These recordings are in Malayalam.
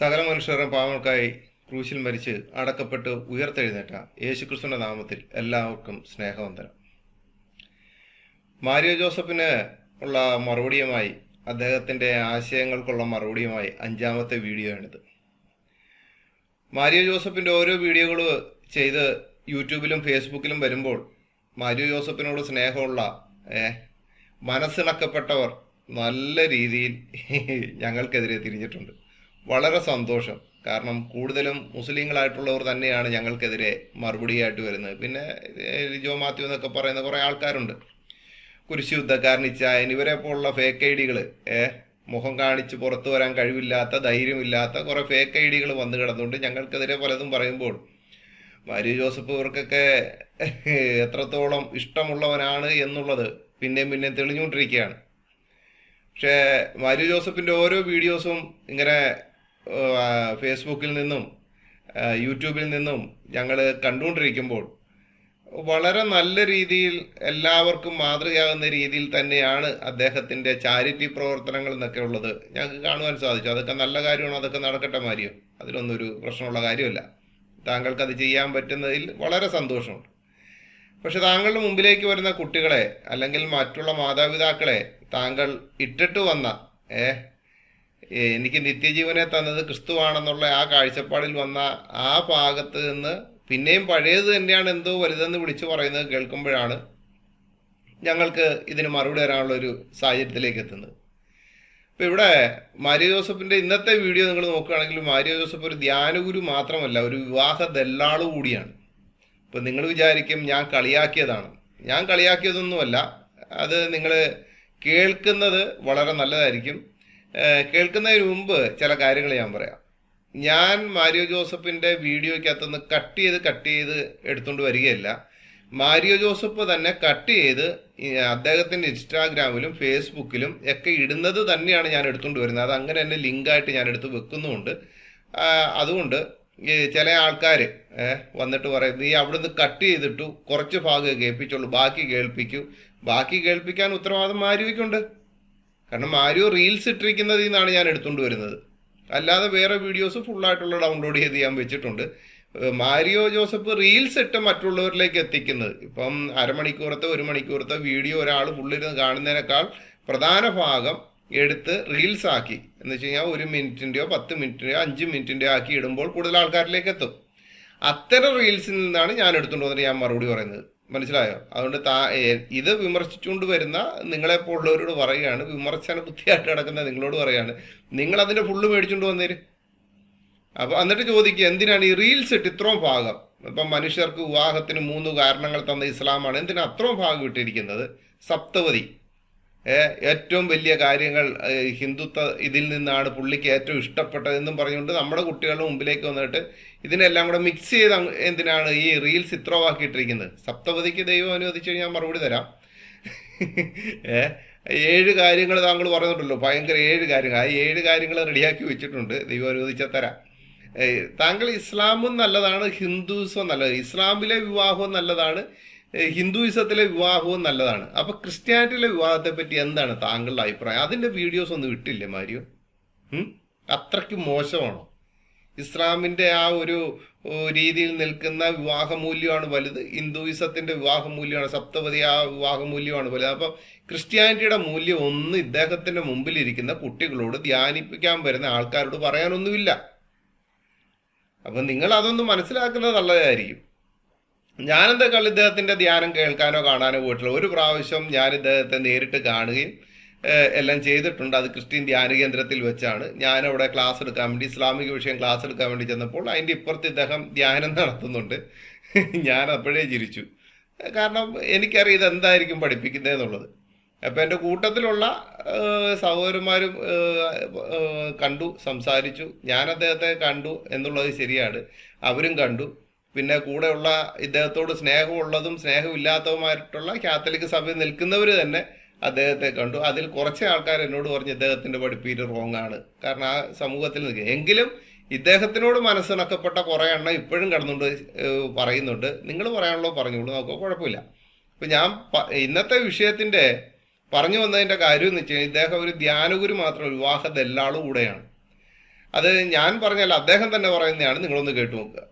സകല മനുഷ്യരുടെ പാവങ്ങൾക്കായി ക്രൂശിൽ മരിച്ച് അടക്കപ്പെട്ട് ഉയർത്തെഴുന്നേറ്റ യേശുക്രിസ്തുവിന്റെ നാമത്തിൽ എല്ലാവർക്കും സ്നേഹവന്ദനം. മാരിയോ ജോസഫിന് ഉള്ള മറുപടിയുമായി, അദ്ദേഹത്തിന്റെ ആശയങ്ങൾക്കുള്ള മറുപടിയുമായി 5ാമത്തെ വീഡിയോ ആണിത്. മാരിയോ ജോസഫിന്റെ ഓരോ വീഡിയോകൾ ചെയ്ത് യൂട്യൂബിലും ഫേസ്ബുക്കിലും വരുമ്പോൾ മാരിയോ ജോസഫിനോട് സ്നേഹമുള്ള മനസ്സിണക്കപ്പെട്ടവർ നല്ല രീതിയിൽ ഞങ്ങൾക്കെതിരെ തിരിഞ്ഞിട്ടുണ്ട്. വളരെ സന്തോഷം. കാരണം കൂടുതലും മുസ്ലിങ്ങളായിട്ടുള്ളവർ തന്നെയാണ് ഞങ്ങൾക്കെതിരെ മറുപടിയായിട്ട് വരുന്നത്. പിന്നെ ജോ മാത്യു എന്നൊക്കെ പറയുന്ന കുറേ ആൾക്കാരുണ്ട്, കുരിശ് യുദ്ധക്കാരൻ ഇച്ചായൻ, ഇവരെ പോലുള്ള ഫേക്ക് ഐഡികൾ, മുഖം കാണിച്ച് പുറത്തു വരാൻ കഴിവില്ലാത്ത, ധൈര്യമില്ലാത്ത കുറേ ഫേക്ക് ഐഡികൾ വന്നു കിടന്നുകൊണ്ട് ഞങ്ങൾക്കെതിരെ പലതും പറയുമ്പോൾ മാരിയോ ജോസഫ് ഇവർക്കൊക്കെ എത്രത്തോളം ഇഷ്ടമുള്ളവനാണ് എന്നുള്ളത് പിന്നെയും തെളിഞ്ഞുകൊണ്ടിരിക്കുകയാണ്. പക്ഷേ മാരിയോ ജോസഫിൻ്റെ ഓരോ വീഡിയോസും ഇങ്ങനെ ഫേസ്ബുക്കിൽ നിന്നും യൂട്യൂബിൽ നിന്നും ഞങ്ങൾ കണ്ടുകൊണ്ടിരിക്കുമ്പോൾ വളരെ നല്ല രീതിയിൽ എല്ലാവർക്കും മാതൃകയാകുന്ന രീതിയിൽ തന്നെയാണ് അദ്ദേഹത്തിൻ്റെ ചാരിറ്റി പ്രവർത്തനങ്ങൾ എന്നൊക്കെ ഉള്ളത് ഞങ്ങൾക്ക് കാണുവാൻ സാധിച്ചു. അതൊക്കെ നല്ല കാര്യമാണ്, അതൊക്കെ നടക്കട്ടെ മാരിയോ, അതിലൊന്നും ഒരു പ്രശ്നമുള്ള കാര്യമല്ല. താങ്കൾക്കത് ചെയ്യാൻ പറ്റുന്നതിൽ വളരെ സന്തോഷമുണ്ട്. പക്ഷെ താങ്കളുടെ മുമ്പിലേക്ക് വരുന്ന കുട്ടികളെ അല്ലെങ്കിൽ മറ്റുള്ള മാതാപിതാക്കളെ താങ്കൾ ഇട്ടിട്ട് വന്ന എനിക്ക് നിത്യജീവനെ തന്നത് ക്രിസ്തുവാണെന്നുള്ള ആ കാഴ്ചപ്പാടിൽ വന്ന ആ ഭാഗത്ത് നിന്ന് പിന്നെയും പഴയത് തന്നെയാണ് എന്തോ വലുതെന്ന് വിളിച്ചു പറയുന്നത് കേൾക്കുമ്പോഴാണ് ഞങ്ങൾക്ക് ഇതിന് മറുപടി തരാനുള്ളൊരു സാഹചര്യത്തിലേക്ക് എത്തുന്നത്. ഇപ്പം ഇവിടെ മാരിയോ ജോസഫിൻ്റെ ഇന്നത്തെ വീഡിയോ നിങ്ങൾ നോക്കുകയാണെങ്കിൽ മാരിയോ ജോസഫ് ഒരു ധ്യാനഗുരു മാത്രമല്ല, ഒരു വിവാഹ ദല്ലാളു കൂടിയാണ്. ഇപ്പം നിങ്ങൾ വിചാരിക്കും ഞാൻ കളിയാക്കിയതാണ്. ഞാൻ കളിയാക്കിയതൊന്നുമല്ല. അത് നിങ്ങൾ കേൾക്കുന്നത് വളരെ നല്ലതായിരിക്കും. കേൾക്കുന്നതിന് മുമ്പ് ചില കാര്യങ്ങൾ ഞാൻ പറയാം. ഞാൻ മാരിയോ ജോസഫിൻ്റെ വീഡിയോയ്ക്കകത്തുനിന്ന് കട്ട് ചെയ്ത് എടുത്തുകൊണ്ട് വരികയല്ല. മാരിയോ ജോസഫ് തന്നെ കട്ട് ചെയ്ത് അദ്ദേഹത്തിൻ്റെ ഇൻസ്റ്റാഗ്രാമിലും ഫേസ്ബുക്കിലും ഒക്കെ ഇടുന്നത് തന്നെയാണ് ഞാൻ എടുത്തുകൊണ്ട് വരുന്നത്. അത് അങ്ങനെ തന്നെ ലിങ്കായിട്ട് ഞാൻ എടുത്ത് വെക്കുന്നുമുണ്ട്. അതുകൊണ്ട് ചില ആൾക്കാർ വന്നിട്ട് പറയും, നീ അവിടുന്ന് കട്ട് ചെയ്തിട്ടു കുറച്ച് ഭാഗം കേൾപ്പിച്ചുള്ളൂ, ബാക്കി കേൾപ്പിക്കാൻ ഉത്തരവാദിത്വം മാരിയോയ്ക്കുണ്ട്. കാരണം മാരിയോ റീൽസ് ഇട്ടിരിക്കുന്നതിൽ നിന്നാണ് ഞാൻ എടുത്തുകൊണ്ട് വരുന്നത്. അല്ലാതെ വേറെ വീഡിയോസ് ഫുള്ളായിട്ടുള്ള ഡൗൺലോഡ് ചെയ്ത് ഞാൻ വെച്ചിട്ടുണ്ട്. മാരിയോ ജോസഫ് റീൽസ് ഇട്ട് മറ്റുള്ളവരിലേക്ക് എത്തിക്കുന്നത്, ഇപ്പം അരമണിക്കൂറത്തെ 1 മണിക്കൂറത്തെ വീഡിയോ ഒരാൾ ഫുള്ളിരുന്ന് കാണുന്നതിനേക്കാൾ പ്രധാന ഭാഗം എടുത്ത് റീൽസ് ആക്കി, എന്ന് വെച്ച് കഴിഞ്ഞാൽ 1 മിനിറ്റിൻ്റെയോ 10 മിനിറ്റിൻ്റെയോ 5 മിനിറ്റിൻ്റെയോ ആക്കി ഇടുമ്പോൾ കൂടുതൽ ആൾക്കാരിലേക്ക് എത്തും. അത്തരം റീൽസിൽ നിന്നാണ് ഞാൻ എടുത്തുകൊണ്ട് വന്നിട്ട് ഞാൻ മറുപടി പറയുന്നത്. മനസ്സിലായോ? അതുകൊണ്ട് ഇത് വിമർശിച്ചുകൊണ്ട് വരുന്ന നിങ്ങളെപ്പോലുള്ളവരോട് പറയുകയാണ്, വിമർശന ബുദ്ധിയായിട്ട് കിടക്കുന്ന നിങ്ങളോട് പറയുകയാണ്, നിങ്ങളതിൻ്റെ ഫുള്ള് മേടിച്ചുകൊണ്ട് വന്നേര്. അപ്പോൾ എന്നിട്ട് ചോദിക്കുക, എന്തിനാണ് ഈ റീൽസ് ഇട്ട് ഇത്രയും ഭാഗം? ഇപ്പം മനുഷ്യർക്ക് വിവാഹത്തിന് 3 കാരണങ്ങൾ തന്ന ഇസ്ലാമാണ്, എന്തിനാണ് അത്രയും ഭാഗം ഇട്ടിരിക്കുന്നത്? സപ്തപതി, ഏറ്റവും വലിയ കാര്യങ്ങൾ ഹിന്ദുത്വ ഇതിൽ നിന്നാണ് പുള്ളിക്ക് ഏറ്റവും ഇഷ്ടപ്പെട്ടതെന്നും പറഞ്ഞുകൊണ്ട് നമ്മുടെ കുട്ടികളുടെ മുമ്പിലേക്ക് വന്നിട്ട് ഇതിനെല്ലാം കൂടെ മിക്സ് ചെയ്ത് എന്തിനാണ് ഈ റീൽസ് ഇത്രവാക്കിയിട്ടിരിക്കുന്നത്? സപ്തപതിക്ക് ദൈവം അനുവദിച്ചു കഴിഞ്ഞാൽ മറുപടി തരാം. 7 കാര്യങ്ങൾ താങ്കൾ പറഞ്ഞിട്ടുണ്ടല്ലോ, ഭയങ്കര 7 കാര്യങ്ങൾ. ആ 7 കാര്യങ്ങൾ റെഡിയാക്കി വെച്ചിട്ടുണ്ട്, ദൈവം അനുവദിച്ചാൽ തരാം. താങ്കൾ ഇസ്ലാമും നല്ലതാണ്, ഹിന്ദുയിസം നല്ലതാണ്, ഇസ്ലാമിലെ വിവാഹവും നല്ലതാണ്, ഹിന്ദുയിസത്തിലെ വിവാഹവും നല്ലതാണ്. അപ്പൊ ക്രിസ്ത്യാനിറ്റിയിലെ വിവാഹത്തെ പറ്റി എന്താണ് താങ്കളുടെ അഭിപ്രായം? അതിന്റെ വീഡിയോസ് ഒന്നും ഇട്ടില്ലേ മാരിയോ? അത്രയ്ക്ക് മോശമാണോ? ഇസ്ലാമിന്റെ ആ ഒരു രീതിയിൽ നിൽക്കുന്ന വിവാഹമൂല്യമാണ് വലുത്, ഹിന്ദുയിസത്തിന്റെ വിവാഹമൂല്യമാണ്, സപ്തപതി ആ വിവാഹമൂല്യമാണ് വലുത്. അപ്പം ക്രിസ്ത്യാനിറ്റിയുടെ മൂല്യം ഒന്നും ഇദ്ദേഹത്തിന്റെ മുമ്പിലിരിക്കുന്ന കുട്ടികളോട് ധ്യാനിപ്പിക്കാൻ വരുന്ന ആൾക്കാരോട് പറയാനൊന്നുമില്ല. അപ്പം നിങ്ങൾ അതൊന്ന് മനസ്സിലാക്കുന്നത് നല്ലതായിരിക്കും. ഞാനെന്താ ഇദ്ദേഹത്തിൻ്റെ ധ്യാനം കേൾക്കാനോ കാണാനോ പോയിട്ടില്ല. ഒരു പ്രാവശ്യം ഞാൻ ഇദ്ദേഹത്തെ നേരിട്ട് കാണുകയും എല്ലാം ചെയ്തിട്ടുണ്ട്. അത് ക്രിസ്ത്യൻ ധ്യാന കേന്ദ്രത്തിൽ വെച്ചാണ്. ഞാനവിടെ ക്ലാസ് എടുക്കാൻ വേണ്ടി, ഇസ്ലാമിക വിഷയം ക്ലാസ് എടുക്കാൻ വേണ്ടി ചെന്നപ്പോൾ അതിൻ്റെ ഇപ്പുറത്ത് ഇദ്ദേഹം ധ്യാനം നടത്തുന്നുണ്ട്. ഞാൻ അപ്പോഴേ ചിരിച്ചു. കാരണം എനിക്കറിയാം ഇതെന്തായിരിക്കും പഠിപ്പിക്കുന്നതെന്നുള്ളത്. അപ്പം എൻ്റെ കൂട്ടത്തിലുള്ള സഹോദരന്മാരും കണ്ടു, സംസാരിച്ചു. ഞാൻ അദ്ദേഹത്തെ കണ്ടു എന്നുള്ളത് ശരിയാണ്, അവരും കണ്ടു. പിന്നെ കൂടെയുള്ള ഇദ്ദേഹത്തോട് സ്നേഹമുള്ളതും സ്നേഹമില്ലാത്തതുമായിട്ടുള്ള കാത്തലിക് സഭയിൽ നിൽക്കുന്നവർ തന്നെ അദ്ദേഹത്തെ കണ്ടു. അതിൽ കുറച്ച് ആൾക്കാർ എന്നോട് പറഞ്ഞ് ഇദ്ദേഹത്തിൻ്റെ പഠിപ്പീര് റോങ് ആണ്. കാരണം ആ സമൂഹത്തിൽ നിൽക്കുക. എങ്കിലും ഇദ്ദേഹത്തിനോട് മനസ്സിണക്കപ്പെട്ട കുറേ എണ്ണം ഇപ്പോഴും കടന്നുകൊണ്ട് പറയുന്നുണ്ട്. നിങ്ങൾ പറയാനുള്ളത് പറഞ്ഞോളൂ, നമുക്ക് കുഴപ്പമില്ല. അപ്പം ഞാൻ ഇന്നത്തെ വിഷയത്തിൻ്റെ പറഞ്ഞു വന്നതിൻ്റെ കാര്യം എന്ന് വെച്ച് കഴിഞ്ഞാൽ, ഇദ്ദേഹം ഒരു ധ്യാനഗുരു മാത്രം, വിവാഹ ദല്ലാളു കൂടെയാണ്. അത് ഞാൻ പറഞ്ഞല്ല, അദ്ദേഹം തന്നെ പറയുന്നതാണ്. നിങ്ങളൊന്ന് കേട്ടു നോക്കുക.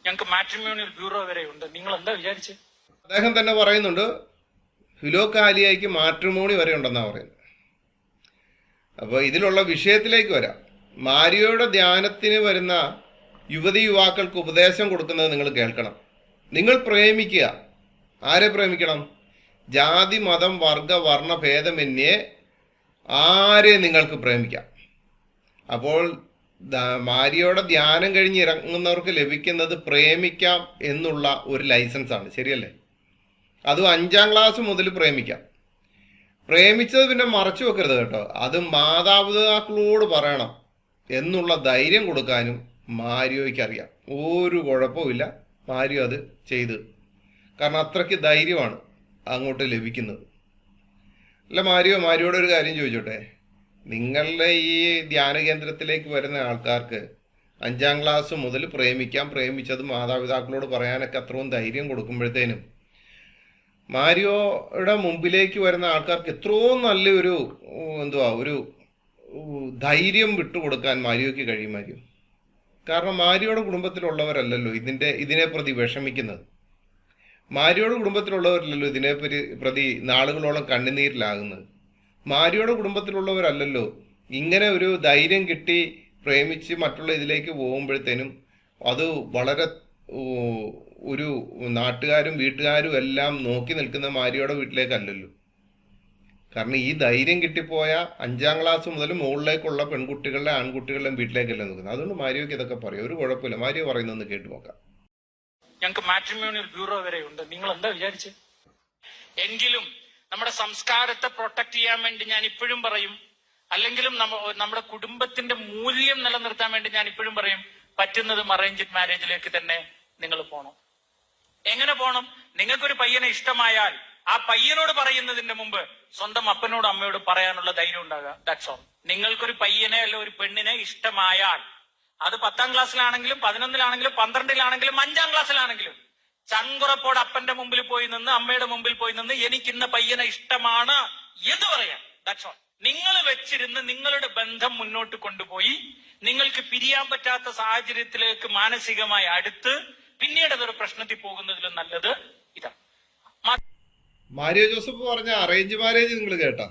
ഞങ്ങൾക്ക് മാട്രിമോണിയൽ ബ്യൂറോ വരെ ഉണ്ട്, നിങ്ങൾ എന്താ വിചാരിച്ചത്? അദ്ദേഹം തന്നെ പറയുന്നുണ്ട് ഫിലോകാലിയയ്ക്ക് മാട്രിമോണി വരെ ഉണ്ടെന്നാണ് പറയുന്നത്. അപ്പോൾ ഇതിലുള്ള വിഷയത്തിലേക്ക് വരാം. മാരിയോയുടെ ധ്യാനത്തിന് വരുന്ന യുവതി യുവാക്കൾക്ക് ഉപദേശം കൊടുക്കുന്നത് നിങ്ങൾ കേൾക്കണം. നിങ്ങൾ പ്രേമിക്കുക. ആരെ പ്രേമിക്കണം? ജാതി മതം വർഗ വർണ്ണ ഭേദമന്യേ ആരെ നിങ്ങൾക്ക് പ്രേമിക്കാം. അപ്പോൾ മാരിയോടെ ധ്യാനം കഴിഞ്ഞ് ഇറങ്ങുന്നവർക്ക് ലഭിക്കുന്നത് പ്രേമിക്കാം എന്നുള്ള ഒരു ലൈസൻസ് ആണ്. ശരിയല്ലേ? അതും 5ാം ക്ലാസ് മുതൽ പ്രേമിക്കാം. പ്രേമിച്ചത് പിന്നെ മറച്ചു വെക്കരുത് കേട്ടോ. അത് മാതാപിതാക്കളോട് പറയണം എന്നുള്ള ധൈര്യം കൊടുക്കാനും മാരിയോയ്ക്ക് അറിയാം. ഒരു കുഴപ്പമില്ല, മാരിയോ അത് ചെയ്ത്. കാരണം അത്രയ്ക്ക് ധൈര്യമാണ് അങ്ങോട്ട് ലഭിക്കുന്നത്. അല്ല മാരിയോട് ഒരു കാര്യം ചോദിച്ചോട്ടെ. നിങ്ങളുടെ ഈ ധ്യാന കേന്ദ്രത്തിലേക്ക് വരുന്ന ആൾക്കാർക്ക് 5ാം ക്ലാസ് മുതൽ പ്രേമിക്കാം, പ്രേമിച്ചത് മാതാപിതാക്കളോട് പറയാനൊക്കെ അത്രയും ധൈര്യം കൊടുക്കുമ്പോഴത്തേനും മാരിയോയുടെ മുമ്പിലേക്ക് വരുന്ന ആൾക്കാർക്ക് എത്രയും നല്ലൊരു ഒരു ധൈര്യം വിട്ടുകൊടുക്കാൻ മാരിയോയ്ക്ക് കഴിയും. കാരണം മാരിയോയുടെ കുടുംബത്തിലുള്ളവരല്ലല്ലോ ഇതിനെ പ്രതി വിഷമിക്കുന്നത്. മാരിയോയുടെ കുടുംബത്തിലുള്ളവരല്ലല്ലോ ഇതിനെ പ്രതി നാളുകളോളം കണ്ണുനീരിലാകുന്നത്. മാരിയോയുടെ കുടുംബത്തിലുള്ളവരല്ലല്ലോ ഇങ്ങനെ ഒരു ധൈര്യം കിട്ടി പ്രേമിച്ച് മറ്റുള്ള ഇതിലേക്ക് പോകുമ്പോഴത്തേനും അത് വളരെ ഒരു നാട്ടുകാരും വീട്ടുകാരും എല്ലാം നോക്കി നിൽക്കുന്ന മാരിയോയുടെ വീട്ടിലേക്കല്ലല്ലോ. കാരണം ഈ ധൈര്യം കിട്ടിപ്പോയ 5ാം ക്ലാസ് മുതൽ മുകളിലേക്കുള്ള പെൺകുട്ടികളുടെ ആൺകുട്ടികളുടെയും വീട്ടിലേക്കല്ലേ നോക്കുന്നത്. അതുകൊണ്ട് മാരിയോക്ക് ഇതൊക്കെ പറയും, ഒരു കുഴപ്പമില്ല. മാരിയോ പറയുന്നൊന്ന് കേട്ടു നോക്കാം. ഞങ്ങൾക്ക് മാട്രിമോണിയൽ ബ്യൂറോ വരെ ഉണ്ട്, നിങ്ങൾ എന്താ വിചാരിച്ചത്? എങ്കിലും നമ്മുടെ സംസ്കാരത്തെ പ്രൊട്ടക്ട് ചെയ്യാൻ വേണ്ടി ഞാൻ ഇപ്പോഴും പറയും, അല്ലെങ്കിലും നമ്മുടെ കുടുംബത്തിന്റെ മൂല്യം നിലനിർത്താൻ വേണ്ടി ഞാൻ ഇപ്പോഴും പറയും, പറ്റുന്നതും അറേഞ്ച്ഡ് മാരേജിലേക്ക് തന്നെ നിങ്ങൾ പോകണം. എങ്ങനെ പോകണം? നിങ്ങൾക്കൊരു പയ്യനെ ഇഷ്ടമായാൽ ആ പയ്യനോട് പറയുന്നതിന്റെ മുമ്പ് സ്വന്തം അപ്പനോട് അമ്മയോട് പറയാനുള്ള ധൈര്യം ഉണ്ടാകുക. That's all. നിങ്ങൾക്കൊരു പയ്യനെ അല്ല ഒരു പെണ്ണിനെ ഇഷ്ടമായാൽ അത് 10ാം ക്ലാസ്സിലാണെങ്കിലും 11ലാണെങ്കിലും 12ലാണെങ്കിലും 5ാം ക്ലാസ്സിലാണെങ്കിലും ചങ്കുറപ്പോടെ അപ്പന്റെ മുമ്പിൽ പോയി നിന്ന് അമ്മയുടെ മുമ്പിൽ പോയി നിന്ന് എനിക്കിന്ന പയ്യനെ ഇഷ്ടമാണ് എന്ന് പറയാം. That's all. നിങ്ങൾ വെച്ചിരുന്ന് നിങ്ങളുടെ ബന്ധം മുന്നോട്ട് കൊണ്ടുപോയി നിങ്ങൾക്ക് പിരിയാൻ പറ്റാത്ത സാഹചര്യത്തിലേക്ക് മാനസികമായി അടുത്ത് പിന്നീട് അതൊരു പ്രശ്നത്തിൽ പോകുന്നതിലും നല്ലത് ഇതാണ്. മാരിയോ ജോസഫ് പറഞ്ഞ അറേഞ്ച് മാരേജ് നിങ്ങൾ കേട്ടാ?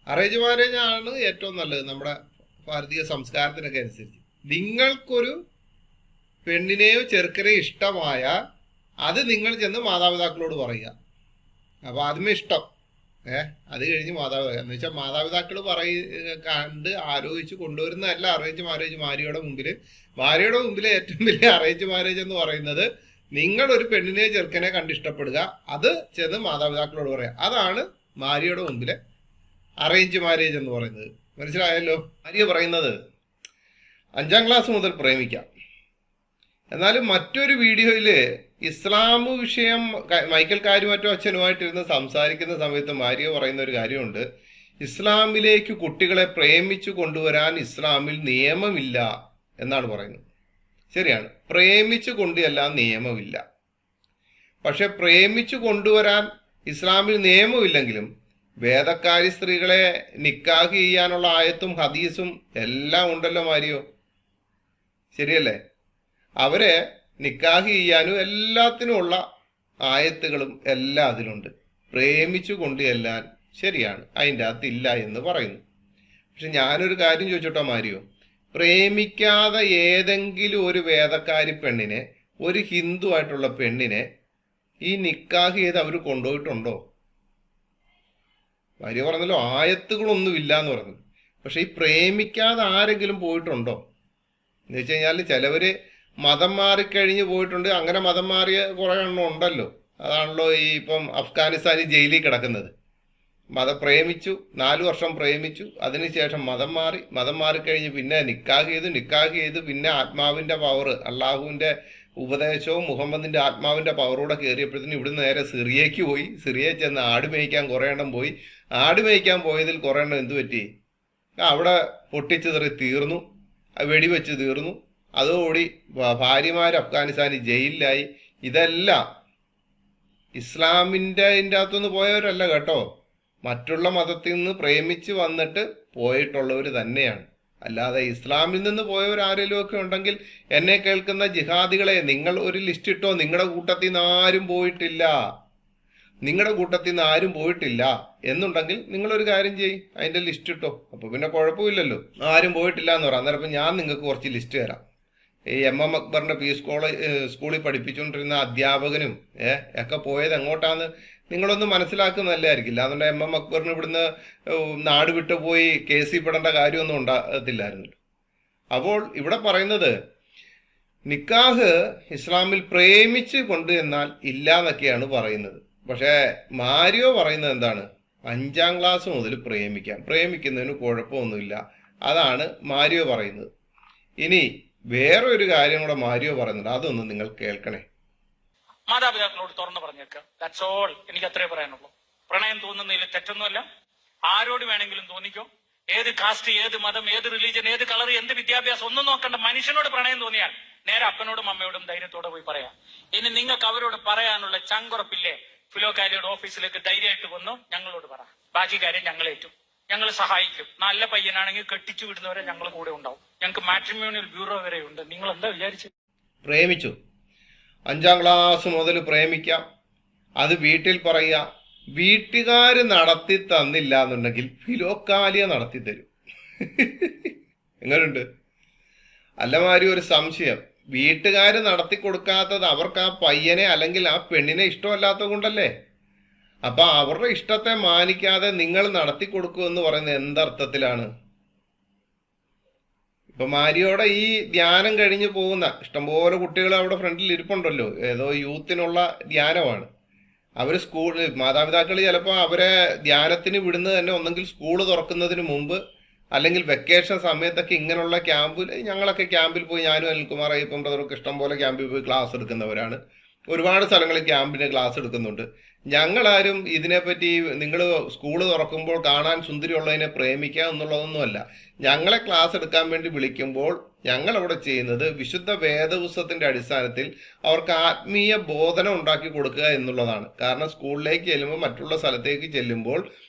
അറേഞ്ച് മാരേജ് ആണ് ഏറ്റവും നല്ലത് നമ്മുടെ ഭാരതീയ സംസ്കാരത്തിനൊക്കെ അനുസരിച്ച്. നിങ്ങൾക്കൊരു പെണ്ണിനെയോ ചെറുക്കനെയോ ഇഷ്ടമായ അത് നിങ്ങൾ ചെന്ന് മാതാപിതാക്കളോട് പറയുക. അപ്പോൾ ആദ്യമേ ഇഷ്ടം, അത് കഴിഞ്ഞ് മാതാപിതാക്കൾ എന്ന് വെച്ചാൽ മാതാപിതാക്കൾ കണ്ട് ആലോചിച്ച് കൊണ്ടുവരുന്നതല്ല അറേഞ്ച് മാരേജ്. മാരിയോയുടെ മുമ്പിൽ ഏറ്റവും വലിയ അറേഞ്ച് മാരേജ് എന്ന് പറയുന്നത് നിങ്ങളൊരു പെണ്ണിനെ ചെറുക്കനെ കണ്ടിഷ്ടപ്പെടുക, അത് ചെന്ന് മാതാപിതാക്കളോട് പറയാം. അതാണ് മാരിയോയുടെ മുമ്പിലെ അറേഞ്ച് മാരേജ് എന്ന് പറയുന്നത്. മനസ്സിലായല്ലോ? മാരിയ പറയുന്നത് 5ാം ക്ലാസ് മുതൽ പ്രേമിക്കാം. എന്നാലും മറ്റൊരു വീഡിയോയിൽ ഇസ്ലാം വിഷയം മൈക്കൽ കാരുമറ്റോ അച്ഛനുമായിട്ടിരുന്ന് സംസാരിക്കുന്ന സമയത്ത് മാരിയ പറയുന്ന ഒരു കാര്യമുണ്ട്. ഇസ്ലാമിലേക്ക് കുട്ടികളെ പ്രേമിച്ചു കൊണ്ടുവരാൻ ഇസ്ലാമിൽ നിയമമില്ല എന്നാണ് പറയുന്നത്. ശരിയാണ്, പ്രേമിച്ചു കൊണ്ടുവരാൻ നിയമമില്ല. പക്ഷെ പ്രേമിച്ചു കൊണ്ടുവരാൻ ഇസ്ലാമിൽ നിയമമില്ലെങ്കിലും വേദക്കാരി സ്ത്രീകളെ നിക്കാഹ് ചെയ്യാനുള്ള ആയത്തും ഹദീസും എല്ലാം ഉണ്ടല്ലോ മാരിയോ. ശരിയല്ലേ? അവരെ നിക്കാഹ് ചെയ്യാനും എല്ലാത്തിനുമുള്ള ആയത്തുകളും എല്ലാം അതിലുണ്ട്. പ്രേമിച്ചു കൊണ്ടുചെല്ലാൻ ശരിയാണ്, അതിൻ്റെ അകത്തില്ല എന്ന് പറയുന്നു. പക്ഷെ ഞാനൊരു കാര്യം ചോദിച്ചോട്ടോ മാരിയോ, പ്രേമിക്കാതെ ഏതെങ്കിലും ഒരു വേദക്കാരി പെണ്ണിനെ, ഒരു ഹിന്ദു ആയിട്ടുള്ള പെണ്ണിനെ ഈ നിക്കാഹ് ചെയ്ത് അവർ കൊണ്ടുപോയിട്ടുണ്ടോ? മാരിയോ പറഞ്ഞല്ലോ ആയത്തുകളൊന്നും ഇല്ല എന്ന് പറഞ്ഞു. പക്ഷെ ഈ പ്രേമിക്കാതെ ആരെങ്കിലും പോയിട്ടുണ്ടോ എന്ന് വെച്ച് കഴിഞ്ഞാൽ ചിലവര് മതം മാറിക്കഴിഞ്ഞ് പോയിട്ടുണ്ട്. അങ്ങനെ മതം മാറിയ കുറെ എണ്ണം ഉണ്ടല്ലോ. അതാണല്ലോ ഈ ഇപ്പം അഫ്ഗാനിസ്ഥാനിൽ ജയിലിൽ കിടക്കുന്നത്. പ്രേമിച്ചു, 4 വർഷം പ്രേമിച്ചു, അതിനുശേഷം മതം മാറിക്കഴിഞ്ഞ് പിന്നെ നിക്കാഹ് ചെയ്ത് പിന്നെ ആത്മാവിന്റെ പവർ, അള്ളാഹുവിന്റെ ഉപദേശവും മുഹമ്മദിന്റെ ആത്മാവിന്റെ പവറൂടെ കയറിയപ്പോഴത്തേനും ഇവിടുന്ന് നേരെ സിറിയയ്ക്ക് പോയി. സിറിയയിൽ ചെന്ന് ആട് മേയ്ക്കാൻ കുറെ എണ്ണം പോയി. ആട് മേയ്ക്കാൻ പോയതിൽ കുറെ എണ്ണം എന്തു പറ്റി? അവിടെ പൊട്ടിച്ചെറി തീർന്നു, വെടിവെച്ച് തീർന്നു. അതോടുകൂടി ഭാര്യമാർ അഫ്ഗാനിസ്ഥാനിൽ ജയിലിലായി. ഇതെല്ലാം ഇസ്ലാമിൻ്റെ അകത്തുനിന്ന് പോയവരല്ല കേട്ടോ, മറ്റുള്ള മതത്തിൽ നിന്ന് പ്രേമിച്ച് വന്നിട്ട് പോയിട്ടുള്ളവർ തന്നെയാണ്. അല്ലാതെ ഇസ്ലാമിൽ നിന്ന് പോയവരാരെങ്കിലും ഒക്കെ ഉണ്ടെങ്കിൽ എന്നെ കേൾക്കുന്ന ജിഹാദികളെ, നിങ്ങൾ ഒരു ലിസ്റ്റ് ഇട്ടോ. നിങ്ങളുടെ കൂട്ടത്തിൽ നിന്ന് ആരും പോയിട്ടില്ല, നിങ്ങളുടെ കൂട്ടത്തിൽ നിന്ന് ആരും പോയിട്ടില്ല എന്നുണ്ടെങ്കിൽ നിങ്ങളൊരു കാര്യം ചെയ്യും, അതിന്റെ ലിസ്റ്റ് ഇട്ടോ. അപ്പൊ പിന്നെ കുഴപ്പമില്ലല്ലോ. ആരും പോയിട്ടില്ല എന്ന് പറയാം. അന്നേരം ഞാൻ നിങ്ങൾക്ക് കുറച്ച് ലിസ്റ്റ് തരാം. ഈ MM അക്ബറിന്റെ പീസ് സ്കൂളിൽ പഠിപ്പിച്ചുകൊണ്ടിരുന്ന അധ്യാപകനും ഒക്കെ പോയത് എങ്ങോട്ടാന്ന് നിങ്ങളൊന്ന് മനസ്സിലാക്കുന്നതല്ലായിരിക്കില്ല. അതുകൊണ്ട് MM അക്ബറിന് ഇവിടുന്ന് നാട് വിട്ടു പോയി കേസിൽ പെടേണ്ട കാര്യമൊന്നും ഉണ്ടാകത്തില്ലായിരുന്നു. അപ്പോൾ ഇവിടെ പറയുന്നത് നിക്കാഹ് ഇസ്ലാമിൽ പ്രേമിച്ച് കൊണ്ട് എന്നാൽ ഇല്ല എന്നൊക്കെയാണ് പറയുന്നത്. പക്ഷേ മാരിയോ പറയുന്നത് എന്താണ്? 5ാം ക്ലാസ് മുതൽ പ്രേമിക്കാം, പ്രേമിക്കുന്നതിന് കുഴപ്പമൊന്നുമില്ല. അതാണ് മാരിയോ പറയുന്നത്. ഇനി വേറെ ഒരു കാര്യം കൂടെ മാരിയോ പറയുന്നുണ്ട്, അതൊന്ന് നിങ്ങൾ കേൾക്കണേ. മാതാപിതാക്കളോട് തുറന്നു പറഞ്ഞേക്കാം. That's all. എനിക്ക് അത്രേ പറയാനുള്ളൂ. പ്രണയം തോന്നുന്നതിൽ തെറ്റൊന്നുമല്ല. ആരോട് വേണമെങ്കിലും തോന്നിക്കോ. ഏത് കാസ്റ്റ്, ഏത് മതം, ഏത് റിലീജിയൻ, ഏത് കളർ, എന്ത് വിദ്യാഭ്യാസം ഒന്നും നോക്കണ്ട. മനുഷ്യനോട് പ്രണയം തോന്നിയാൽ നേരെ അപ്പനോടും അമ്മയോടും ധൈര്യത്തോടെ പോയി പറയാം. ഇനി നിങ്ങൾക്ക് അവരോട് പറയാനുള്ള ചങ്കുറപ്പില്ലേ? ഫിലോകാലിയുടെ ഓഫീസിലേക്ക് ധൈര്യമായിട്ട് വന്നു ഞങ്ങളോട് പറ. ബാക്കി കാര്യം ഞങ്ങൾ ഏറ്റും, ഞങ്ങൾ സഹായിക്കും. നല്ല പയ്യനാണെങ്കിൽ കെട്ടിച്ചു വിടുന്നവരെ ഞങ്ങൾ കൂടെ ഉണ്ടാവും. ഞങ്ങൾക്ക് മാട്രിമോണിയൽ ബ്യൂറോ വരെ ഉണ്ട്. നിങ്ങൾ എന്താ വിചാരിച്ചു? പ്രേമിച്ചു, 5ാം ക്ലാസ് മുതൽ പ്രേമിക്കാം, അത് വീട്ടിൽ പറയുക. വീട്ടുകാർ നടത്തി തന്നില്ല എന്നുണ്ടെങ്കിൽ ഫിലോക്കാലിയ നടത്തി തരും. എങ്ങനെയുണ്ട്? അല്ലമാരി ഒരു സംശയം, വീട്ടുകാർ നടത്തി കൊടുക്കാത്തത് അവർക്ക് ആ പയ്യനെ അല്ലെങ്കിൽ ആ പെണ്ണിനെ ഇഷ്ടമല്ലാത്തത് കൊണ്ടല്ലേ? അപ്പൊ അവരുടെ ഇഷ്ടത്തെ മാനിക്കാതെ നിങ്ങൾ നടത്തി കൊടുക്കുമെന്ന് പറയുന്നത് എന്തർത്ഥത്തിലാണ്? ഇപ്പൊ മാരിയോടെ ഈ ധ്യാനം കഴിഞ്ഞു പോകുന്ന ഇഷ്ടംപോലെ കുട്ടികൾ അവിടെ ഫ്രണ്ടിൽ ഇരിപ്പുണ്ടല്ലോ. ഏതോ യൂത്തിനുള്ള ധ്യാനമാണ്. അവര് മാതാപിതാക്കൾ ചിലപ്പോൾ അവരെ ധ്യാനത്തിന് വിടുന്നത് തന്നെ ഒന്നെങ്കിൽ സ്കൂള് തുറക്കുന്നതിന് മുമ്പ് അല്ലെങ്കിൽ വെക്കേഷൻ സമയത്തൊക്കെ ഇങ്ങനെയുള്ള ക്യാമ്പിൽ, ഞങ്ങളൊക്കെ ക്യാമ്പിൽ പോയി, ഞാനും അനിൽകുമാർ അയ്യപ്പൻ ബ്രദറൊക്കെ ഇഷ്ടം പോലെ ക്യാമ്പിൽ പോയി ക്ലാസ് എടുക്കുന്നവരാണ്. ഒരുപാട് സ്ഥലങ്ങളിൽ ക്യാമ്പിന് ക്ലാസ് എടുക്കുന്നുണ്ട്. ഞങ്ങളാരും ഇതിനെപ്പറ്റി നിങ്ങൾ സ്കൂള് തുറക്കുമ്പോൾ കാണാൻ സുന്ദരിയുള്ളതിനെ പ്രേമിക്കുക എന്നുള്ളതൊന്നുമല്ല. ഞങ്ങളെ ക്ലാസ് എടുക്കാൻ വേണ്ടി വിളിക്കുമ്പോൾ ഞങ്ങളവിടെ ചെയ്യുന്നത് വിശുദ്ധ വേദപുസ്തകത്തിന്റെ അടിസ്ഥാനത്തിൽ അവർക്ക് ആത്മീയ ബോധനം ഉണ്ടാക്കി കൊടുക്കുക എന്നുള്ളതാണ്. കാരണം സ്കൂളിലേക്ക് ചെല്ലുമ്പോൾ, മറ്റുള്ള സ്ഥലത്തേക്ക് ചെല്ലുമ്പോൾ